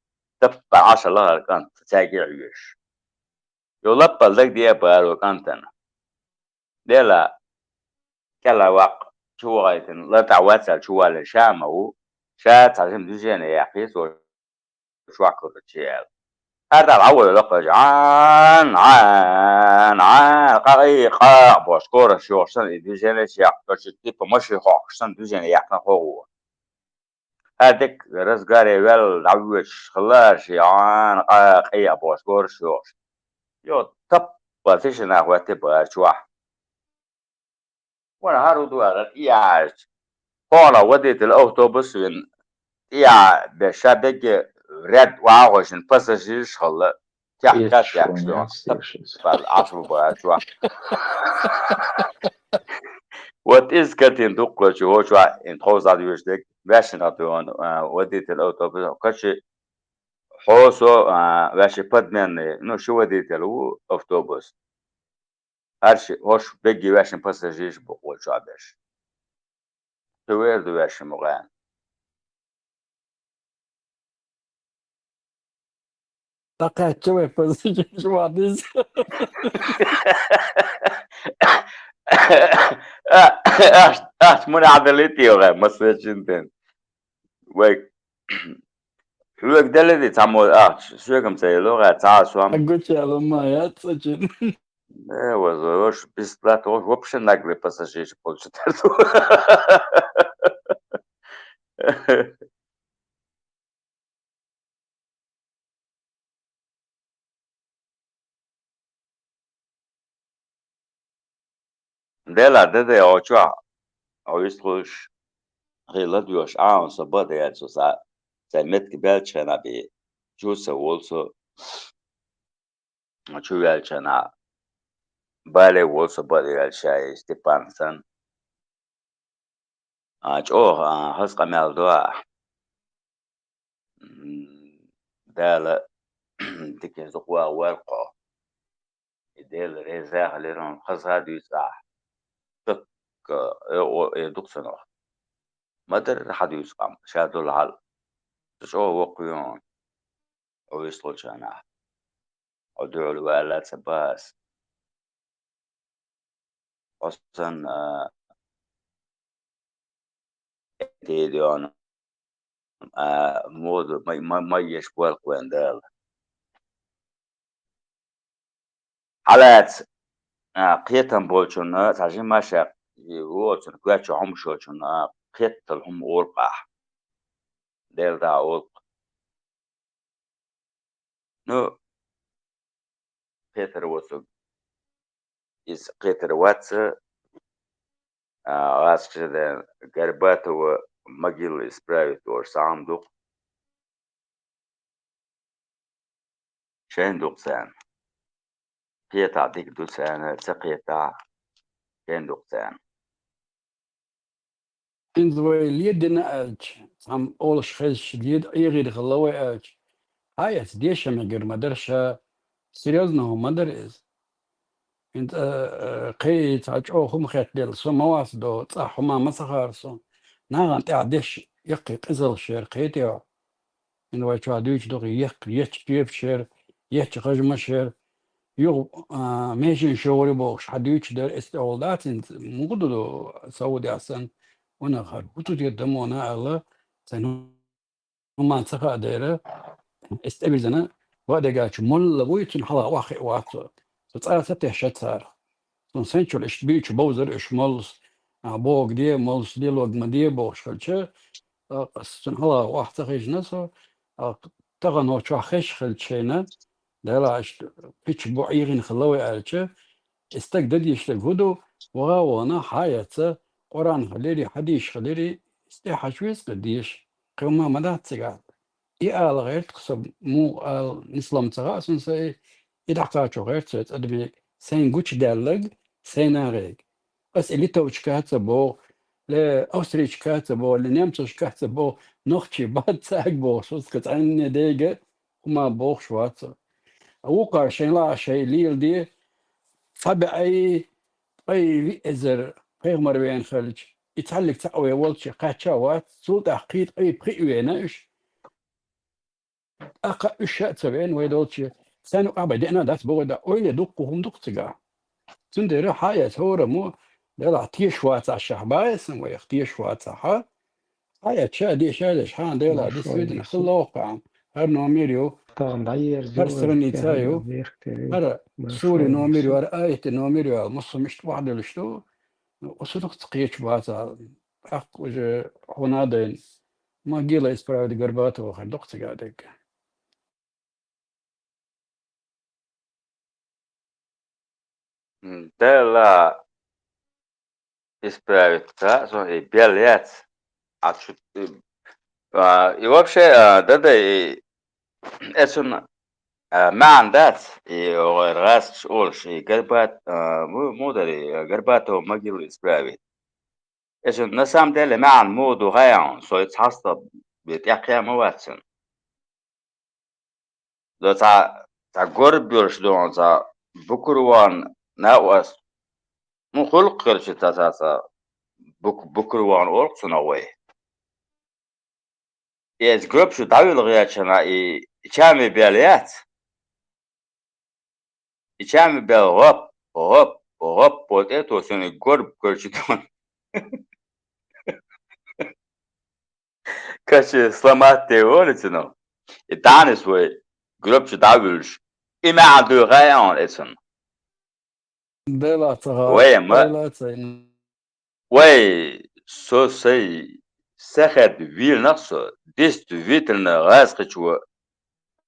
تبقى 10 كان تاجي عيش يلبى لك دي بارو كانتنا دي لا كلا وق شو غايتن لا تعوات شو ولا شامو شا تعلم دجانا يا حيس وشو عكر تشيل هذا الأول لقى عن قاي قا بوشكورة شو عشان الدجاجة شيء بس تيجي ماشي خو عشان الدجاجة يحنا هو هذاك راس قاري ويل عوش خلاص عن قاي بوشكورة شو يو طب بس أنا هو تبغى شو وانا هارودو على إياش قالا وديت الأوتوبوس وين إيا بشابك رد وعوش باساجير خلا Есть تحكات что не يحشون طب отслышать. بالعصر بقى شو What is getting to clutch Joshua in Trosa District, Washington, what did the autobus catch Hoso, Washi Putman, no sure detail autobus. Archie Hosh big Washing passengers, but what Shabish. To where the Washing Moran. تقعد شوي بس شو عديز من عضلتي وغير ما صرتش انت ويك شو ده اللي تعمل شو كم سي لغة تعال أقول يا لما يا تسجن Hoje bicicleta, hoje vou puxando na gripe passageiros, pode estar. Dela o cioè, ho visto hela diyor sabah da yani sa met gebel chana be jusa also chu yal chana bale also bale yal shay Stepan san cho has qamal do dala dike zqwa warqa idel reza leron khazha du sa tuk duksan مدر حد يسقم شادو الهل شو وقيون ويصل شانا ودعو الوالد سباس أصلا تيديون مود ما يشبال كويندال حالات قيتن بولشون تعجين ما شاق يوتن كواتشو عمشوشون قيت هم أورقح ديل دا أورق نو قيتر وسو إس قيتر واتس أسكشد قرباتو مجيل إسبرايت أو سامدو شين دوقسان قيتا ديك دوسان سقيتا شين دوقسان In the lied uit. Am alles fes lied iri gelooy uit. Hayat deesha meger madrasha серьезного مدرس. انت قيت او هم خيت ديال سمواس دو صح ما مسخرسون ناغن تاع ديش يقي قزل شير قيتي ان واي تشادوش دو يق يتش كيف شير يتش خجم شير يو ماشي شوري بوش حدوش در استولدات مقدو سعودي اصلا ونخر وتو يدمونا الله سنو ما سخا دايره استبزنا وهذا قاش مول بويتن حلا واخي واتو تصارت تهشت صار سنشل اش بيش بوزر اش مولس بوق دي مولس دي لوج مدي بوش خلچه سن حلا واحد خيج نسو تغن هو شو خش خلچينا دلاش بيش بوعيرين خلوي الچه استقدد يشتغل هدو وغاونا حياته قران خليري حديش خليري استحشويس قديش قوما مدات سقال إيه غير تقصب مو نسلم تغاسن سي يدحقاتشو غير تسيت أدبي سين قوش دالق سين غيق بس اللي توش كاتبو لأوستريش كاتبو لنيمتوش كاتبو نوخشي بعد ساق بو سوسكت عن ديجة وما بوخ شواتو وقع شين لا شي ليل دي فبأي أي إزر غير بين خلج يتعلق تقوي والشي قاتشاوات سوط حقيت أي بقي ويناش أقا أشياء تبين ويدولشي سانو أبدا داس بودا أويل دقهم دقتقا تندير حياة هورا مو دلا تيش واتع الشحبايس ويختيش واتع حياة شادي شادي شحان دلا دي شوي سويدن سو خلوقع هر نوميريو طبعا غير هر جو سرنيتايو بيختري هر سوري شوي نوميريو سو هر آية نوميريو مصر مش واحد لشتو وصدق تقيش واتع أق وجه هنادين ما قيلة إسبراو دي قرباتو وخر دقتقا ديك dela исправить, да, и белец. И вообще, да, и это ما عندات غاس شغل شيء قربات مو دري قرباته مجيل الإسبرابي إيش النسام ده اللي معن مود وغايان سو يتحصل بيتيقيا مواتسن لو تا قرب بيرش دون تا بكروان ناوس مو خلق قرش تا بكروان أورق سنوي إيش قرب شو داوي الغيات شنا إيشامي بياليات إيشامي بيال غب بوتيتو سنة قرب قرش دون كاش سلامات تيوريتنو الدانس وي جروب شداولش إما عنده غايان اسم دلا تغار وي ما دلا تين وي سو سي سخد فيل نفسه ديست فيتلنا غاسقش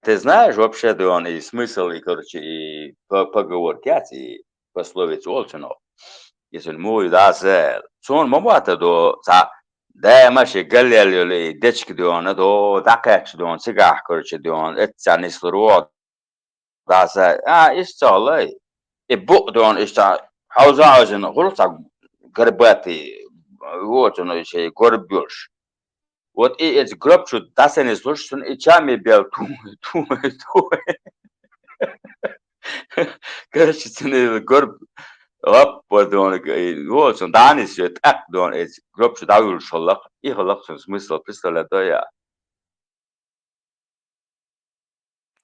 ты знаешь вообще да он и смысл и короче и поговоркять и пословиц олчинов يسون مو يداسل سون ما باتدو سا ده ماشي قال لي اللي دتش كدون دو دقيقش دون سيجاح كرش دون اتسانيس رو داسا ايش والله يبوق دون ايش حوزاوزن غلطة قرباتي هو تنو شيء قربيوش what is grub should dasen is lushun ichami bel tu Короче, цены горб лап подон вот он данис так дон is grub should авил шоллах и холлах смысл представляет я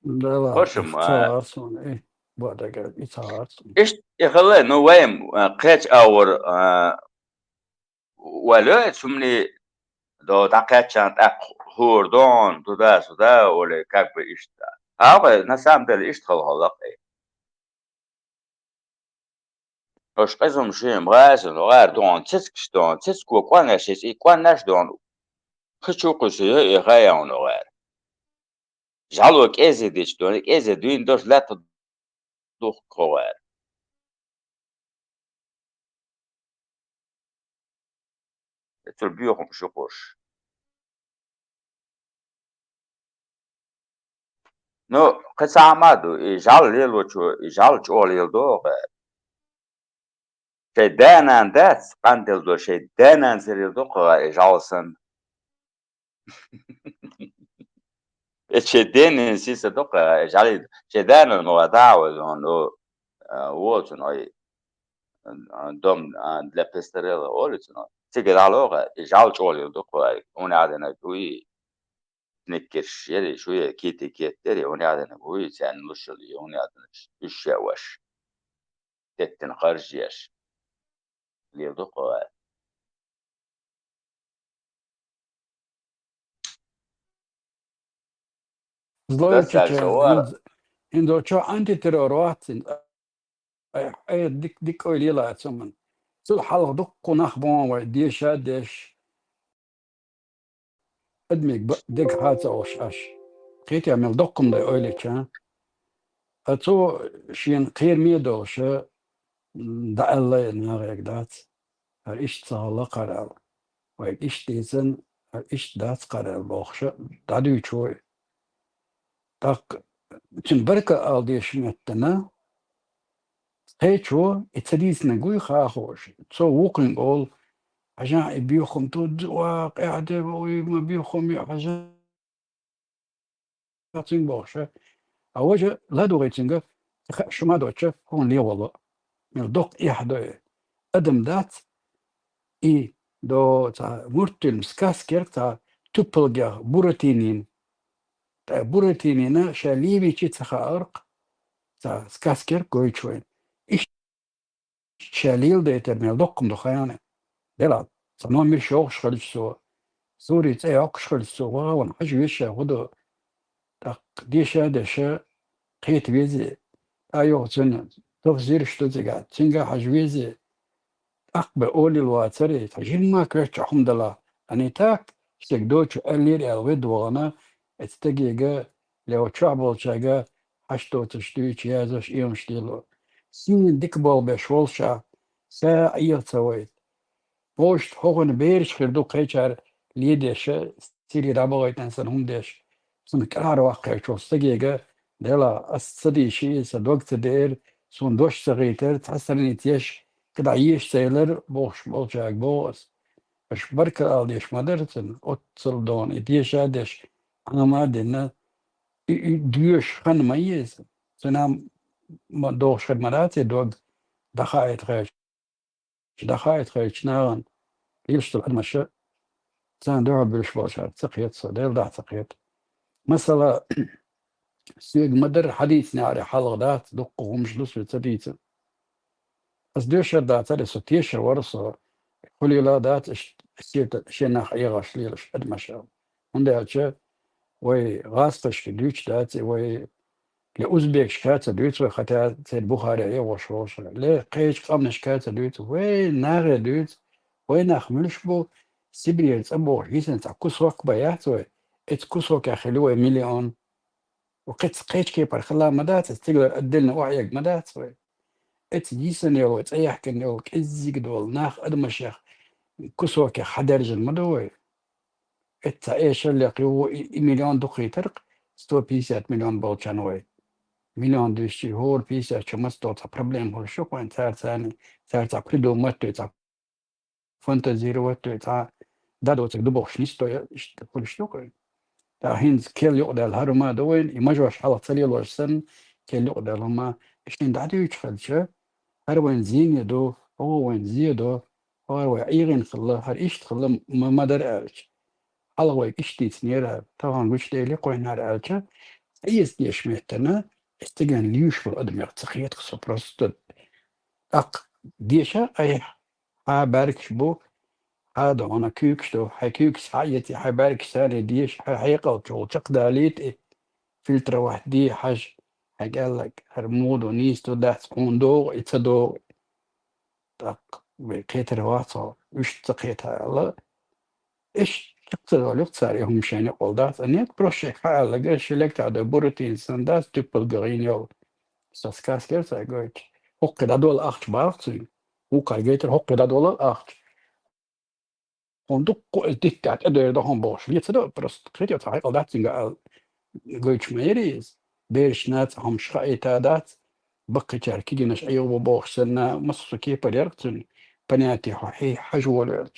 لا لا هوشم اختصار صون ايه بعد قال اختصار صون ايش يخلي نو ويم قيت اور ولا سمني دو دقيقة تاق هوردون تدا ولا как бы ايش на самом деле ايش خلق Aš aizumšiem lēsu no ērdon, cits ko kwanēsies, I kwanēš don, kačukusi I gājau no ēr. Žalok ezedič don, ezedin dos leta duh ko ēr. Tur bjuhum šukuš. No, kad sāmadu, I žal lieloču, I žal čo lieldo ēr. Şey dēnən dēc, qandildo şey dēnən zirildo ko ēr, žalsın. Ecedenen sisa doka, žali, cedenen no adao, no, uoto no, dom для pestarela olitno. Sige daloga, žal čoli doka, on adena tui, nekker šeri, šuje kiti kieteri, on adena tui, sen lušali, on adena iševaš. Tetten qarjiyash. Li doka. Zlojević سوار. indo čo antiterrorvaatsin ay dik oylila atsoman sul xalq duqqu nakhbon wa diisha deesh admig dig hatsa osh qiti amel duqqum da oylicha atso shin qir miedo sha da Allah nagak dat ar ish tsala qarar wa ish dizen ar ish dat qarar bokhsha dadu choy tak için barka al diishmettana هيتشو اتسديس نقول خاخوش تسو ووكينج اول عشان بيوخم تود وقاعدة وما بيوخم حاجة تين بوشة أوجه لا دوغيتينغ شما دوتشة هون لي والله من دوق إحدى أدم دات إي دو تا مرتل سكاسكر تا تبلغ بروتينين تا بروتينينا شاليبي تشي تخارق تا سكاسكر كويتشوين إيش شاليل ديتر دوقم دخيانة لا صنوع مير شوق شغل سو سوري تاي عق شغل سو وانا حاجة ويشا غدو تاق ديشا دشا قيت بيزي ايو تن تفزير شتو تيغا تنغا حاجة ويزي اقبل اولي الواتري تجين ما كرش حمد الله اني تاك شتك دوچ الير الود وانا استجيغا لو تشابل شاغا حشتو تشتوي تشيازش ايوم شتيلو سين ديكبول بشولشا سا ايو تسويت Post hogen beerschir do kechar liedesche siri raboit en san hundesh sun klaro akhecho stegege dela asadi shi sadwaqt der sun dosh sagiter thasan ityesh كده عيش سيلر بوش بولشاك بوس اش بركة الديش مدرسن اوتصل دون اتيش ادش انا ما دينا ديوش خن ميز سنام ما دوش خدماتي دوغ دخايت خيش نارن يشتغل المشي سان دعوة بالشباشات تقيت صديل دع تقيت مثلا سيق مدر حديث ناري حلق دات دق ومش لس بتديت بس ديشر دات لي ستيشر ورصة كل لا دات اشتيت شينا حيغاش ليلش المشي عندي هاتشا وي غاستش ديوش دات وي لأوزبيك شكات دوت وخطات البخاري ايه وشوش ليه قيش قامن شكات دوت وي ناغي دوت وي ناخملش بو سيبري تصبو حيسن تاع كسوك بياتو ات كسوك اخلوه مليون وقت قيش كيبر خلا مدات تقدر ادلنا وعيك مدات جيسن يو تأيح كن يو كزيك دول ناخ أدمشيخ كسوك حدرج المدوي ايش اللي يو مليون دقي ترق ستو بيسات مليون بولشانوي مليون دوشي هور بيسات شمستو تا بروبليم هور شو كوين تار ثاني تار تا كدو متو تا فانتزي روتو تا دادو تك دبوش نستو كل شتوكوين تا هينز كيل يقدر الهرما دوين يمجوش حالة تليل ورسن كيل يقدر هما اشتين دادو يتخلشة هر وين زين يدو هو وين زيدو هو ايغن خلا هر ايش خلا ما در الش الله وين اشتي تنيرا طبعا وش ديلي قوين هر الشة ايس ديش مهتنا استجان ليوش في الادم يغتقيت خصوصا اق ديشا اي ها بارك شبو هذا انا كيكشتو هاي كيكس حياتي هاي بارك سالي ديش هاي حيقل شو داليت فلتر واحد حاج هاي قال لك هرمود ونيستو دات دو اتدو تق بقيتر واصل وش تقيتها الله ايش تقدر الاقتصار يهم شاني قولدات انيك بروشيك حال لقى شلكت على بروتين سنداس تبل قرينيو ساسكاس كيرتا قلت حق دول اخت بارتي وقال جيتر حق دول اخت وندق الدكات ادو يدهم بوش يتدو برست قيتو تحقيق قولدات قلت ميريز بيرشنات هم شخائتا دات بقي تركي نش ايوب بوخ سنة مصر كي بريرتن بناتي حي حجو الولد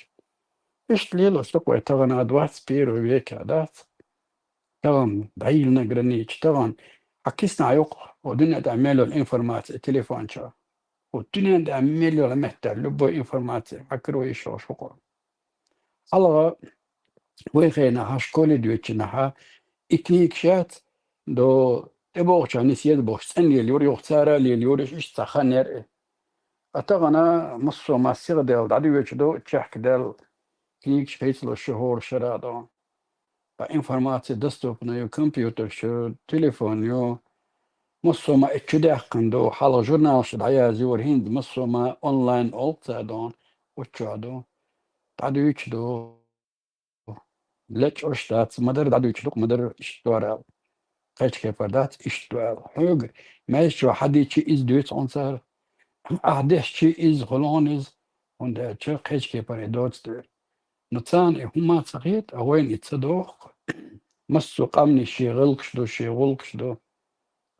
ايش ليلو استقوى تغن ادوات سبيرو ويك دات تغن بعيل نقرنيش تغن حكيسنا عيوق ودنا تعملوا الانفورمات التليفون شا ودنا تعملوا المهتر لبو انفورمات حكروا يشو شقو الله ويخينا هاشكولي دويتشنا إكنيك شات دو تبوغ نسيت بوغ سنلي اليوري وختارة اليوري إيش تخنر أتغنى مصر ما سيغ ديال دعدي ويجدو تشاك ديال كنيك شفيت له شهور شرادو إنفورماتي دستوب نيو كمبيوتر شو تليفون يو مصر ما اتشداح كندو حالا جورنال شدعيا زيور هند مصر ما أونلاين أولتا دون وتشادو دعدي ويجدو ليش أشتات مدر دعدي ويجدو مدر اشتوارا قيش كيفردات اشتوار حوغ ماشي حدي شي إز دويت أنصار أحدث شي إز غلونيز und شو قيش كيفر دوت نتان هما صغيت أوين يتصدوق مسو قامني شي غلقشدو شي غلقشدو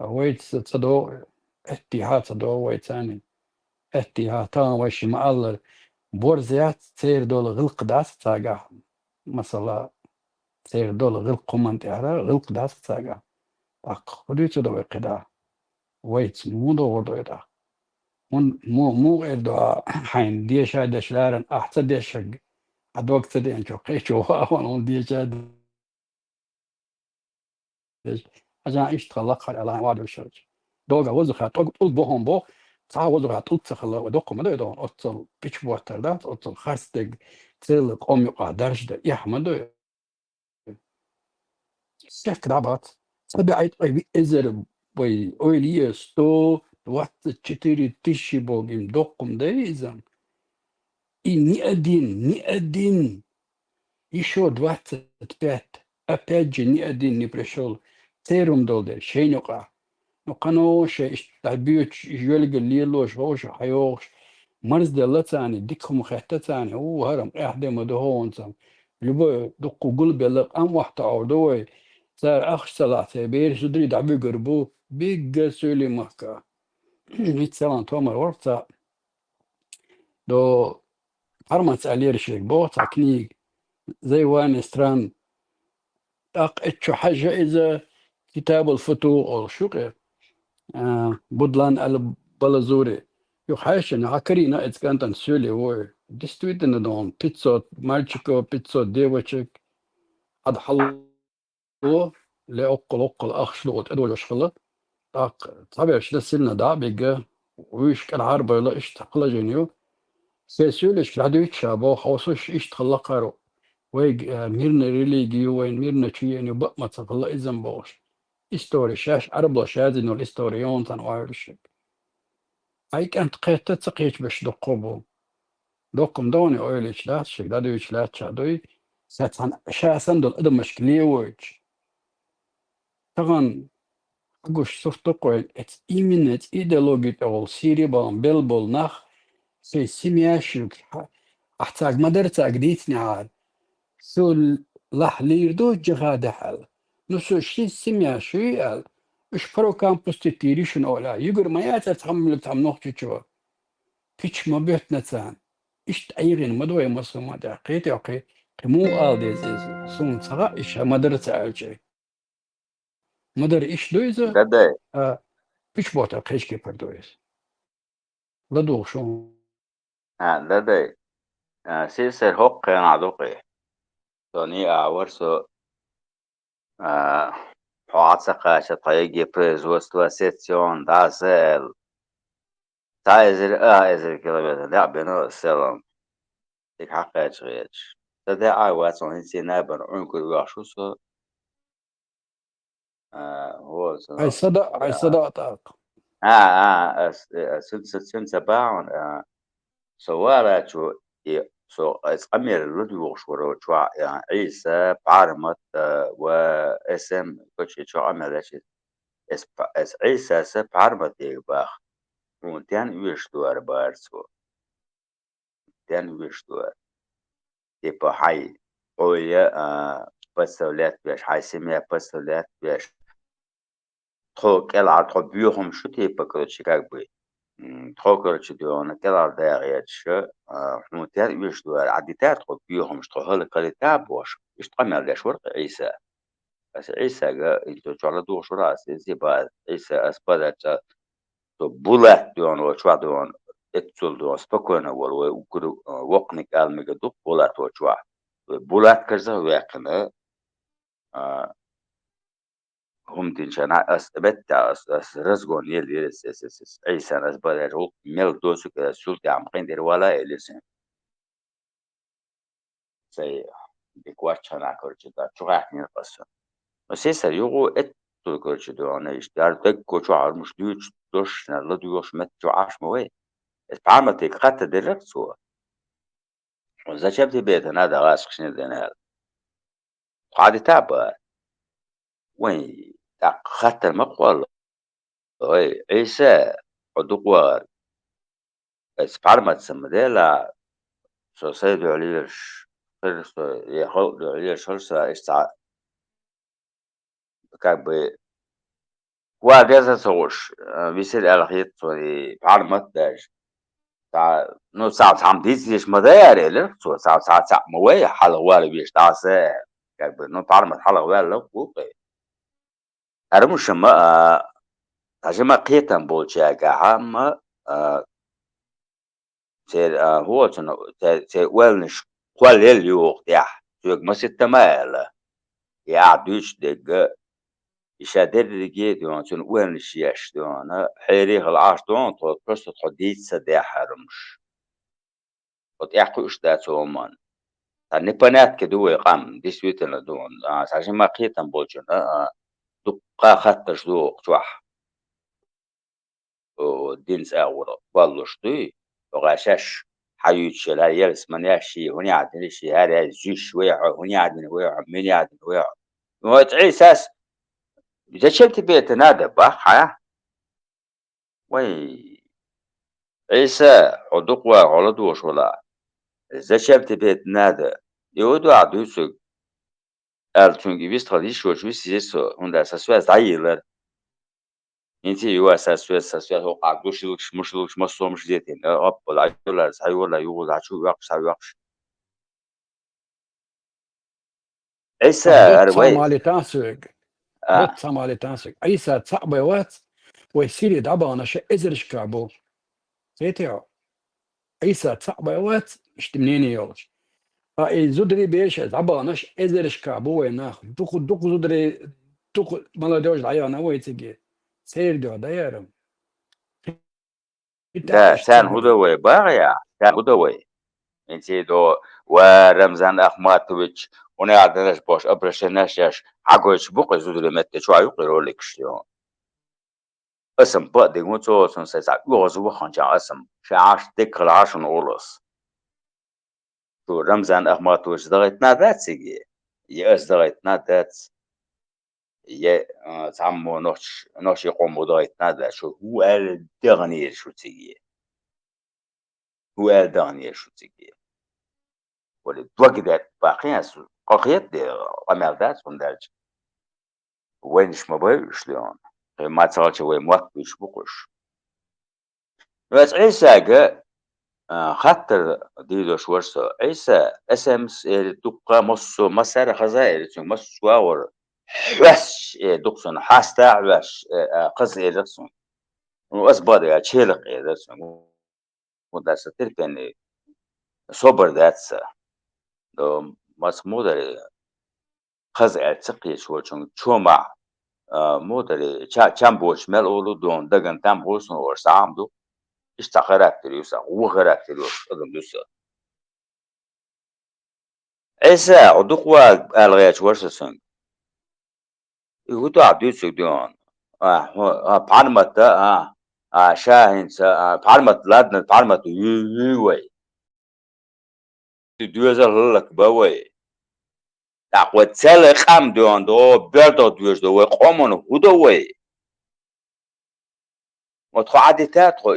أويت تصدوق اتحاد صدوق ويتاني اتحاد تان ويشي مقلر بورزيات تسير دول غلق داس تاقع مثلا تسير دول غلق قمان تهرا غلق داس تاقع أق وديتو دو قدا ويت مو دو ودو يدا مو إردو حين ديشا دشلارن أحسن ديشا عدوك تدين شو قيشو واوان ديشا عشان ايش تخلق على واد الشرج دوغا وزخا طول بوهم بو صا وزخا طول تخلق ودوق ما دو اوتل بيتش ووتر دا اوتل خاستق تل قوم يقدرش ده يحمد سيف دابات سبعت اي ازر بي اولي ستو وات تشتري تشي بوغيم دوقم دايزم ني ادين еще 25 опять же ни один не пришел تيرم دولدر شيء نقع نقنو شيء تعبيوش يولق الليلوش هوش حيوش مرز دلة تاني ديكهم خيحتة تاني هو هرم احدى مدهون تام لبو دقو قلب يلق ام واحدة عودوي صار اخش صلاة بير سدري دعبي قربو بيقى سولي مكة ميت سلام تومر ورطة دو هرمان سألير شيك بوطا كنيك زي وان استران اتشو حاجة إذا كتاب الفتوح أو شوقي بدلان البلازوري يو حاشن عكرينا إذ كانت نسولي هو دستويتنا دون بيتزا مالشيكو بيتزا ديوتشك هاد حلو لأقل أخشلوت أدول يشخلة طبعا شلسلنا دا بيقى ويش كان عربة لا إيش تقلا جنيو سيسوليش لعدو يتشابو خوصوش إيش تخلقارو ويج ميرنا ريليجيو وين ميرنا تشيني بق ما تقلا إذن بوش إستوري شاش عربلا شادن والإستوريون تن وعرشك أي كانت قيتة تقيش باش دقوبو دوقم دوني أويليش لا شك دادو يش لا تشادوي ساتان شاسن دول إدم مشكلية ويج طبعا أقولش صفتقول إيمنت إيديولوجية أول سيري بان بيلبول نخ في سيمياشوك أحتاج مدرسة أقديتني عاد سول لح ليردو جغادة حل نسو شي سيمياشوي أل إش برو كامبوس تتيريشن أولا يقر ما ياتا تحمل بتعمل تشو كيش ما بيت نتان إش تأيغين مدوي مصر ما دقيت أوكي قمو آل ديزيز سون صغا إش مدرسة ألجي مدر إش دويزة ده بيش بوتا قيش بردويز لدو شو ده سيسر هوق نعدوقي توني ورسو حواتسقا شطيجي بريز وستوا سيتيون داسل تايزر ازر كيلومتر لا بينو سلام ديك حقا تغيش تدا واتسون انسي نابر عنكر واشوسو هو أي سنو صدق أي صدق طاق سن سباعون سوالة شو سو اسقمير لدو شورو شو يعني عيسى بعرمت واسم كوتشي شو عمل شيء اس عيسى سب بعرمت يباخ وتان ويشتوار بارسو تان ويشتوار يبقى حي قوية بسولات بيش حي سمية بسولات بيش تخوك العب تخبيهم شو تيبا كوتشي كاكبي تخوكر تشديون كلا داعيتش حموتات يشدو عديتات خبيهم اشتغل كاليتا بوش اشتغل ليش ورق عيسى بس عيسى قا انتو جعلدو شو راس زيبا عيسى اسبادت تو بولات دون وشوا دون اتسول دون سبكونا وكرو وقنك قال مقدو بولات وشوا بولات كرزا ويقنا هم تنشان بتا رزقون يلي عيسى اسبادت هو ميل دوسو كده سلطة عمقين دير ولا إليسن زي بيكواتشانا كورچدا چوغاكني قصة مسيسر يوغو ات تو كورچدو انا اشتار تك كوچو عرمش دوش دوش نلا دوش مت جو عاش موي اتعامل قات درك سو وزا بيت انا دا غاس خشني دنا قاعد تابع وين تا خط المقوال وي عيسى ودقوار اسبارمت سمدلا سو سيدو عليش خلص يخو عليش خلص استع كاب وجاز سوش بيصير على خيط بعد ما تداش تاع نو ساعة عم ديزيش مداري له ساعة مويه حلق ولا بيش تاع ساعة كاب نو تعرف ما حلق ولا وقي أنا مش ما هجما قيتن بولشا كعام سير هو شنو سير ويلنش قال اليوم يا سوق ما ستمال يا دوش دق يشادر دون شنو وين الشياش دون حيري العاش دون تو بس تحديد سدي حرمش وتيحكوش دات ومان النبانات كدو قام دي سويتنا دون عشان ما قيتن بولجن دقا خطش دوق توح ودين ساورا بالوش دي وغاشاش حيوتش لا يلس من ياشي هني عدن شي هذا زيش ويع هني عدن ويع من عدن ويع وتعيساس إذا شلت بيت نادى بح وي عيسى عدوق وغلط وشولا إذا شلت بيت نادى يودو عدوسك çünkü biz tradisyon biz onda sasuas dayılar inti yuva sasuas o qaqdushiluk shmushiluk shmasomush detin hop ayıyorlar sayıyorlar yuva açu yok sayıyor ise دوت arway سامالي تاسك دوت سامالي تاسك أي ساعة صعبة وات ويصير دعبا أنا شيء إزرش كعبو سيتيو أي ساعة صعبة وات مش منين يولش أي زدري بيش دعبا أنا شيء إزرش كعبو ويناخ دوك زدري دوك مالا دوش دعيانا ويتجي سير دو دايرم ده إيش سان تصدق هدوي باغيا سان هدوي انتي دو ورمزان اخماتويتش وني عدناش باش ابرشناش ياش عقوش بوق زودري مت شو يقرو لك شلون اسم بق دي موتو سن سيسا يوزو خانجا اسم شعاش ديك العاشن اولس تو رمزان اخماتويتش دغيت نادات سيجي يأس دغيت نادات تعمو نوش يقوم ضايت نادا شو هو الدغني شو تيجي هو الدغني شو تيجي ولد وقدت باقي قاقيت عمل ذات وندرج وينش ما بيش ليون ما تصلش وين موت بيش بقش بس عيسى خاطر ديدو شورسو عيسى اسمس دقة مصو مسار خزائر مصو اور حوش دقسون حاستا حوش قص إيرسون وأسباد يا تشيلق إيرسون ودا ستركن صبر ذاتس دو مس مودر خزائر تقي شو تشومع مودر چم بوش مل اولو دون دگن تم بوسون اور سامدو işte karakteriyosa o karakteriyosa adam diyorsa ese oduk wa algaya chwarsasan yuto abdiyotsu diyon parmata shahinsa parmat ladna parmat yuway duyazal lak baway aqwa tsel qam diyon do berdo duyazdo wa qomon hudo way وتخو عادتات خو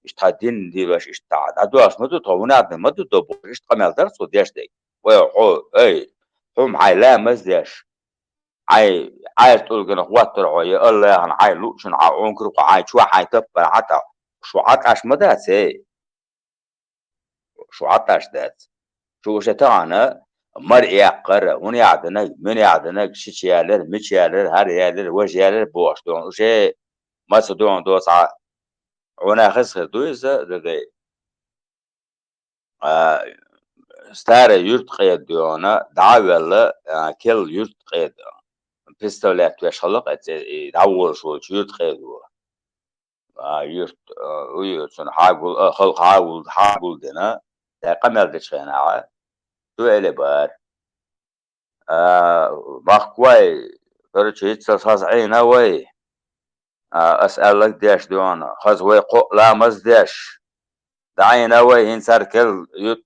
اشتها دين دي باش اشتها ادواش مدو تو وناد مدو تو بوش قمل درس وديش دي ويحو اي هم عايلا مزديش عاي تقول كنا واتر عوي الله انا عاي لوشن عاون كرو عاي شو عاي تبر حتى شو عطاش مدات اي شو عطاش دات شو شتانا مرئي قر وني عدنا من يعدنا شيالر مشيالر هر يالر وجيالر بوش دون شي ما صدون دوس وانا خسر دويزا دغه stare yurt qeydiyona davella kel yurt qeyd pistolet yaşalık davul şu yurt qeydu yurt uyusun hagul xalq hagul dena da qamel de çena duele bar baqway فرجيت ساس عينا وي اسالك داش ديوانا خز وي لا مزداش دعينا وي ان سركل يوت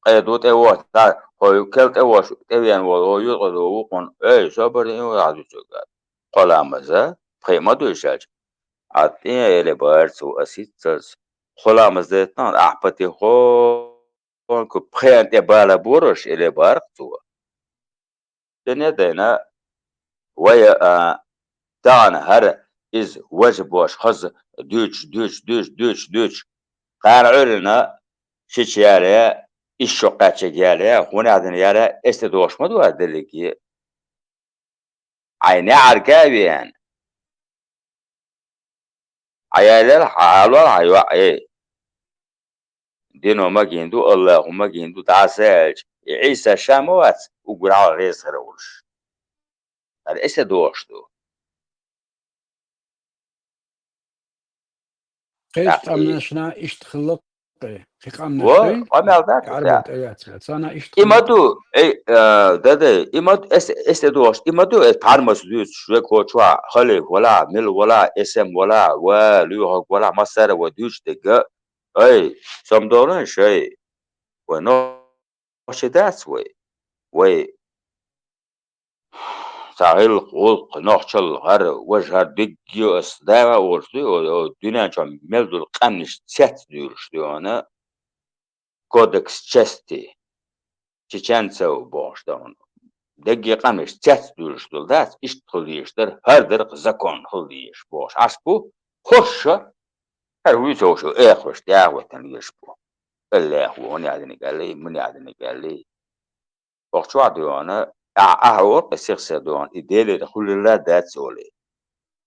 قيدوت ايوه تا هو كلت ايوه ايان و يقول وقن اي صبر ايوه عادي شغال قلا مزا قيمه دوشاج عطيه اللي بارسو اسيتس قلا مزا تان احبتي هو كو برينت بالا بورش اللي بارتو دنيا دينا ويا تانا هر از وجب واش خز دوش قار عرنا شيشيالي الشقة جالي هنا عدن يالا استدوش مدو هدلكي عيني عركابيان عيالي حالو عيوا ايه دينو ما جيندو الله ما جيندو تعساج عيسى شاموات وقرع ريس خروش هذا استدوش دو قيش يعني قامناشنا اشتخلق في قامناشتي وعمل ذاك عربت ايات سانا اشتخلق imadu dede imadu estedosh imadu parmas dus shweko chwa khale wala mil wala sm wala wa luho wala masara wa dus de ga ay samdoran shay wa no shidas way sahil qulq nochal har wajhar digyo asdava ordu o dünya çam meldul qamnish set dürüştü ona codex chesti Чеченцев boşdan degi qamış çet duruşdulda iş qılıyışdır her bir zakon qılıyış boş aş bu hoşa her uyuş hoş hoş dağvatan yiş bu Allah hu onu adını galli mun adını galli boşçu adını ahor besirse don ideli khulilla dat soli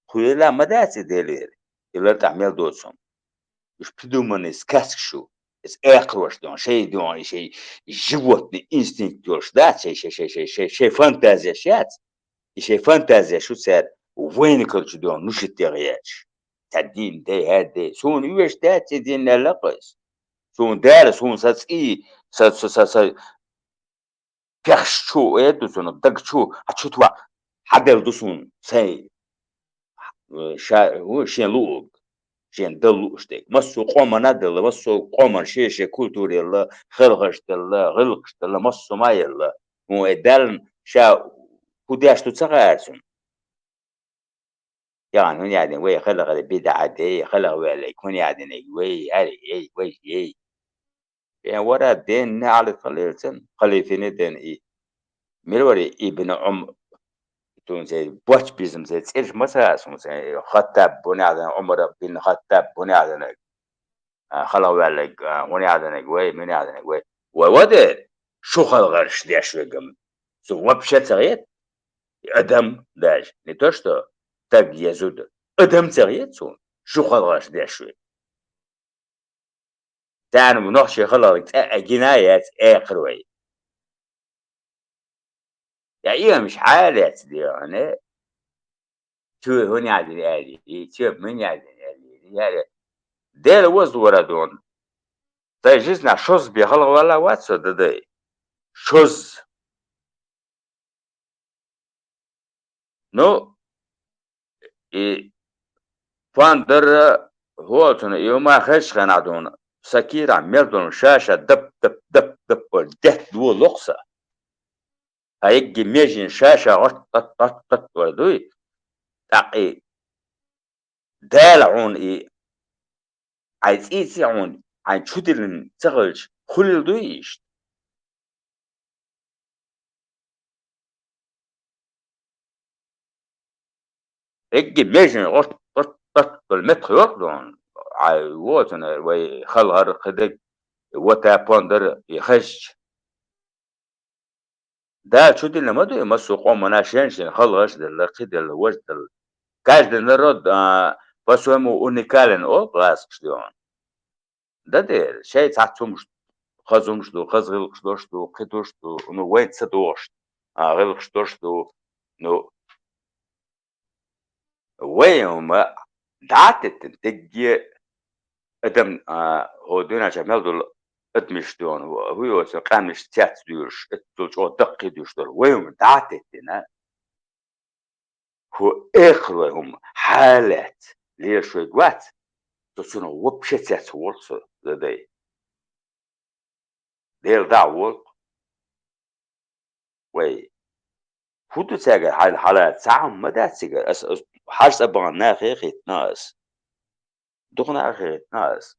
khulilla madat ideli ilar ta'mel dotsun iş pidumanis kask es ekroşton şey diyor şey животный instinkt diyor da şey fantazya şey fantazya şu ser وين كنت diyor nuş ihtiyacı تدين ده هذا سون يوش ده تدين لقص سون دار سون ساتسي سات بيخشو ادوسون دغشو اتشتوا حدل دوسون سي شا هو شين شين دلوشتك مسو قومنا دل مسو قومن شيشه كولتوريلا خلغشتلا غلقشتلا مسو مايلا مو ادال شا وداشتو تغارسون يعني هون يعني وي خلق البدعة دي خلق ولا يكون يعني وي هري اي وي اي يعني ورا دين على خليلتن خليفين دين اي ملوري ابن تون زي بوش بيزم زي تسيرش مثلا زي خطاب بني على عمر بن خطاب بني على خلق ولا بني على وي بني على وي وودر شو خلق غرش دي شو قم سو وبشت صغير أدم داج نتوشتو تاج يزود أدم صغير سون شو خلق غرش دي شو تاني منوخش خلق جنايات آخر وي يعني إيه مش حالات دي يعني شو هون يعني آلي شوف من يعني آلي يعني ده وز وردون تجهزنا شوز بيخلق ولا واتسو ده شوز نو إيه فاندر هو تون يوم خش خنادون سكيرة ميردون شاشة دب دب دب دب والده دو لقصة هيجي ميجين شاشة غط غط غط غط وردوي تاقي دالعون إيه عايز إيه سيعون عايز شدلن تغلش كل دويش هيجي ميجين غط غط غط المتر يطلعون عاي ووتن وي خلغر خدك وتا بوندر يخش ده شدلن مدو يمسو قوم مناشينشن خلغش دل قدل وجدل Каждый народ по-своему уникален образ, что он. Да, да, шесть атомш, хазум что, хазрил что, кито что, ну, вейца дождь, рыл что, ну, ويوم دعتت تجي ادم هودونا جمال دول ادمشتون هو قامش تات دورش اتلج او دقي دوش دول ويوم دعتت هو اخرهم حالات ليش وقت تصنع وبشتات ورص لدي دير دعوة وي فوتو تاجر حال حالات ساعة ما دا تاجر حاجة أبغى ناخي خيط ناس دغنا أخي ناس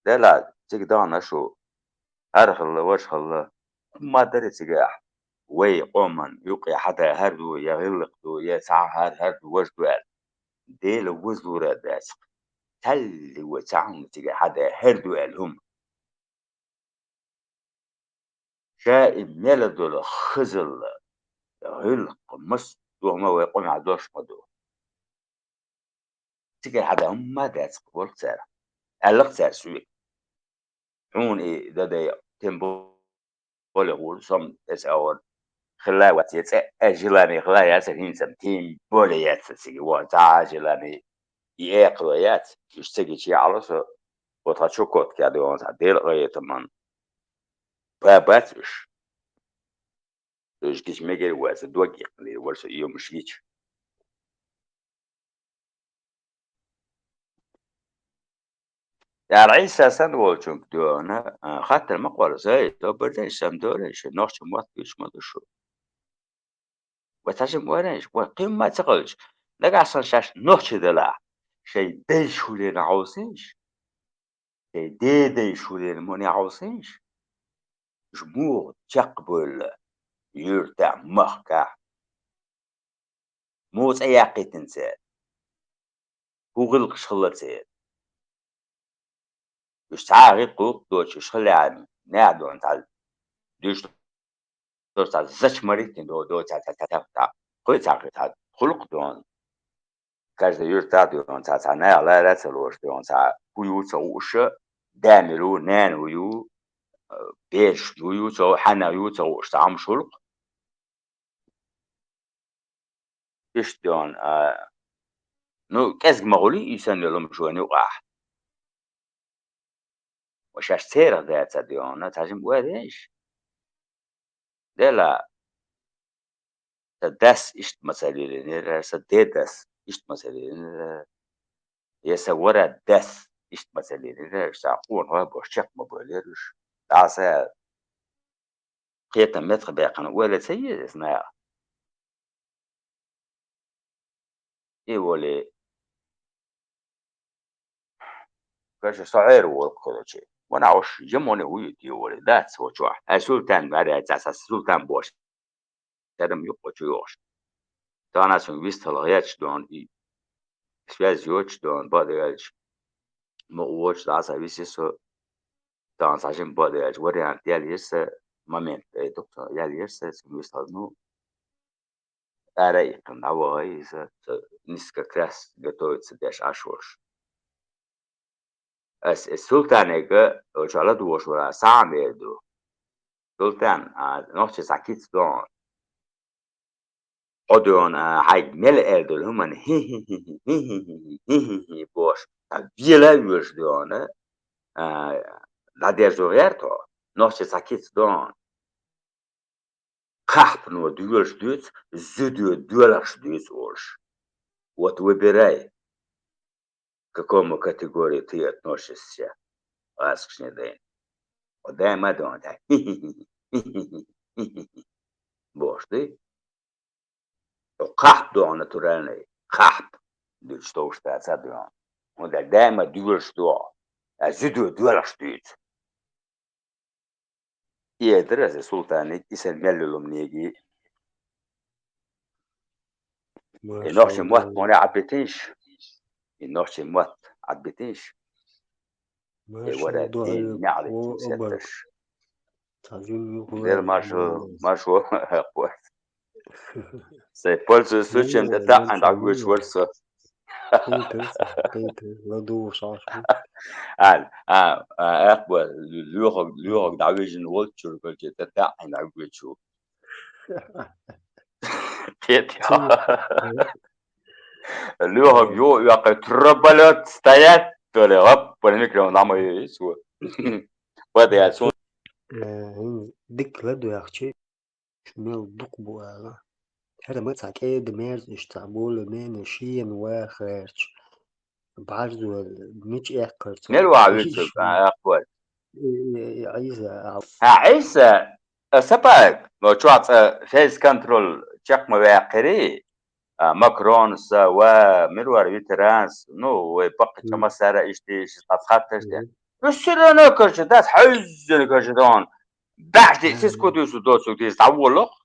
لا لا تقدر شو هرخ الله وش الله ما دري تجاه وي قومن يقي حتى هردو يغلق دو يسعى هردو وش دوال ديل وزورة داسق تل وسعهم تجاه حتى هردو هم شائب ميلدو الخزل غلق مس وما ويقوم عدوش مدو تجاه حتى هم ما داسق ورسالة Alexa سوي عون إيه ده تيمبو بوليغول som is our خلاوة يتس أجلاني خلايا سهين سم تيم بوليات سيجي وتعجلاني يأقليات يشتكي شي على سو وتشوكوت كده وتعديل غاية من باباتش إيش ميجي واس دوجي اللي ورس يوم مشيتش يعني عيسى سندوتش دونا خاطر المقولة زي تو بدي سم دورش نوش موت مش مدشو وتعشم ورش وقيمة تقولش لقى أصلا شاش نوش دلا شيء ديش ولين عاوزينش شيء ديش ولين موني عاوزينش جمهور تقبل يرتاح مخكع موت أياقي تنسى هو غلق شغلتين مش تعاغي قوق دوتش شغل عام نعدو نتاع ديش دو تاع زش مريتين دو تاع قوي تاع خلق دون كاش يرتاح دون تاع ناع لا لا تلوش دون تاع كيو توش دامرو نان ويو بيش يو تو حنا يو تو تعم شلق إيش دون نو كاس مغولي يسن لهم شواني وقع وشاش سيرة ذات ديون تاجم واديش ده لا تدس إيش مسألة سديدس إيش مسألة يسورة دس إيش مسألة ساقون هو بوشك مبوليرش عسى قيتا متر بيقن ولا سيد اسمها ولي كاش صغير والكل شيء وانا عش جموني ويدي ولي that's what you are سلطان بعد اساس سلطان بوش تدم يقوش يوش تانا سن ويستلغيتش دون связь дон бодяж мо уоч даса висисо дан сажим бодяж вариант ялисе момент доктор ялисе смысл арай навоис низко крас готовится деш ашош as sultanego ochala duoshura samedo sultan noch sakit don odon hay mel eldol human boş vila yüzdon Надежда Верто, носит sakit don. Кахп ну дуешь дуц, зюдю дуэлаш дуц уж. Вот выбирай, к какому категории ты относишься, аскшный день. Одай мадон, так. Бош ты? Кахп дон натуральный, кахп. Дуц что уж ты отца дон. Он дай ма дуешь что, а зюдю дуэлаш дуц. يقدر السلطان يسمى لهم نيجي ما شاء النوش موت الله موني عبتنش النوش موت عبتنش ما شاء ولا الله تين عليك نعلي وأكبر تمساتش تعظيم دير يقوى ماشو قوات سي بولز سوتشن تا عند عقوش ورسو كيف لا دوش عشان اقوى لوغ دعويجن وولتشر كل تا عند عقوش لوغ يو يقى تربلت ستايات تولي غب والميكرو نعمل يسوى وهذا يسون ديك لدو يا أختي شمال دقبو هذا ما تساكي دميرز اشتعبول من شين واخرش بعرضو مش احكرت نلوى عويتسو اقوى عايزة عيسى سبق لو تشوات فيس كنترول تشيك مواقري ماكرون سوا مروار ويترانس نو وبقى كما سارة اشتي شتاتخاتش بس انا كرش داس حزن كرش دون بعد سيسكو دوسو دوسو ديس تعولق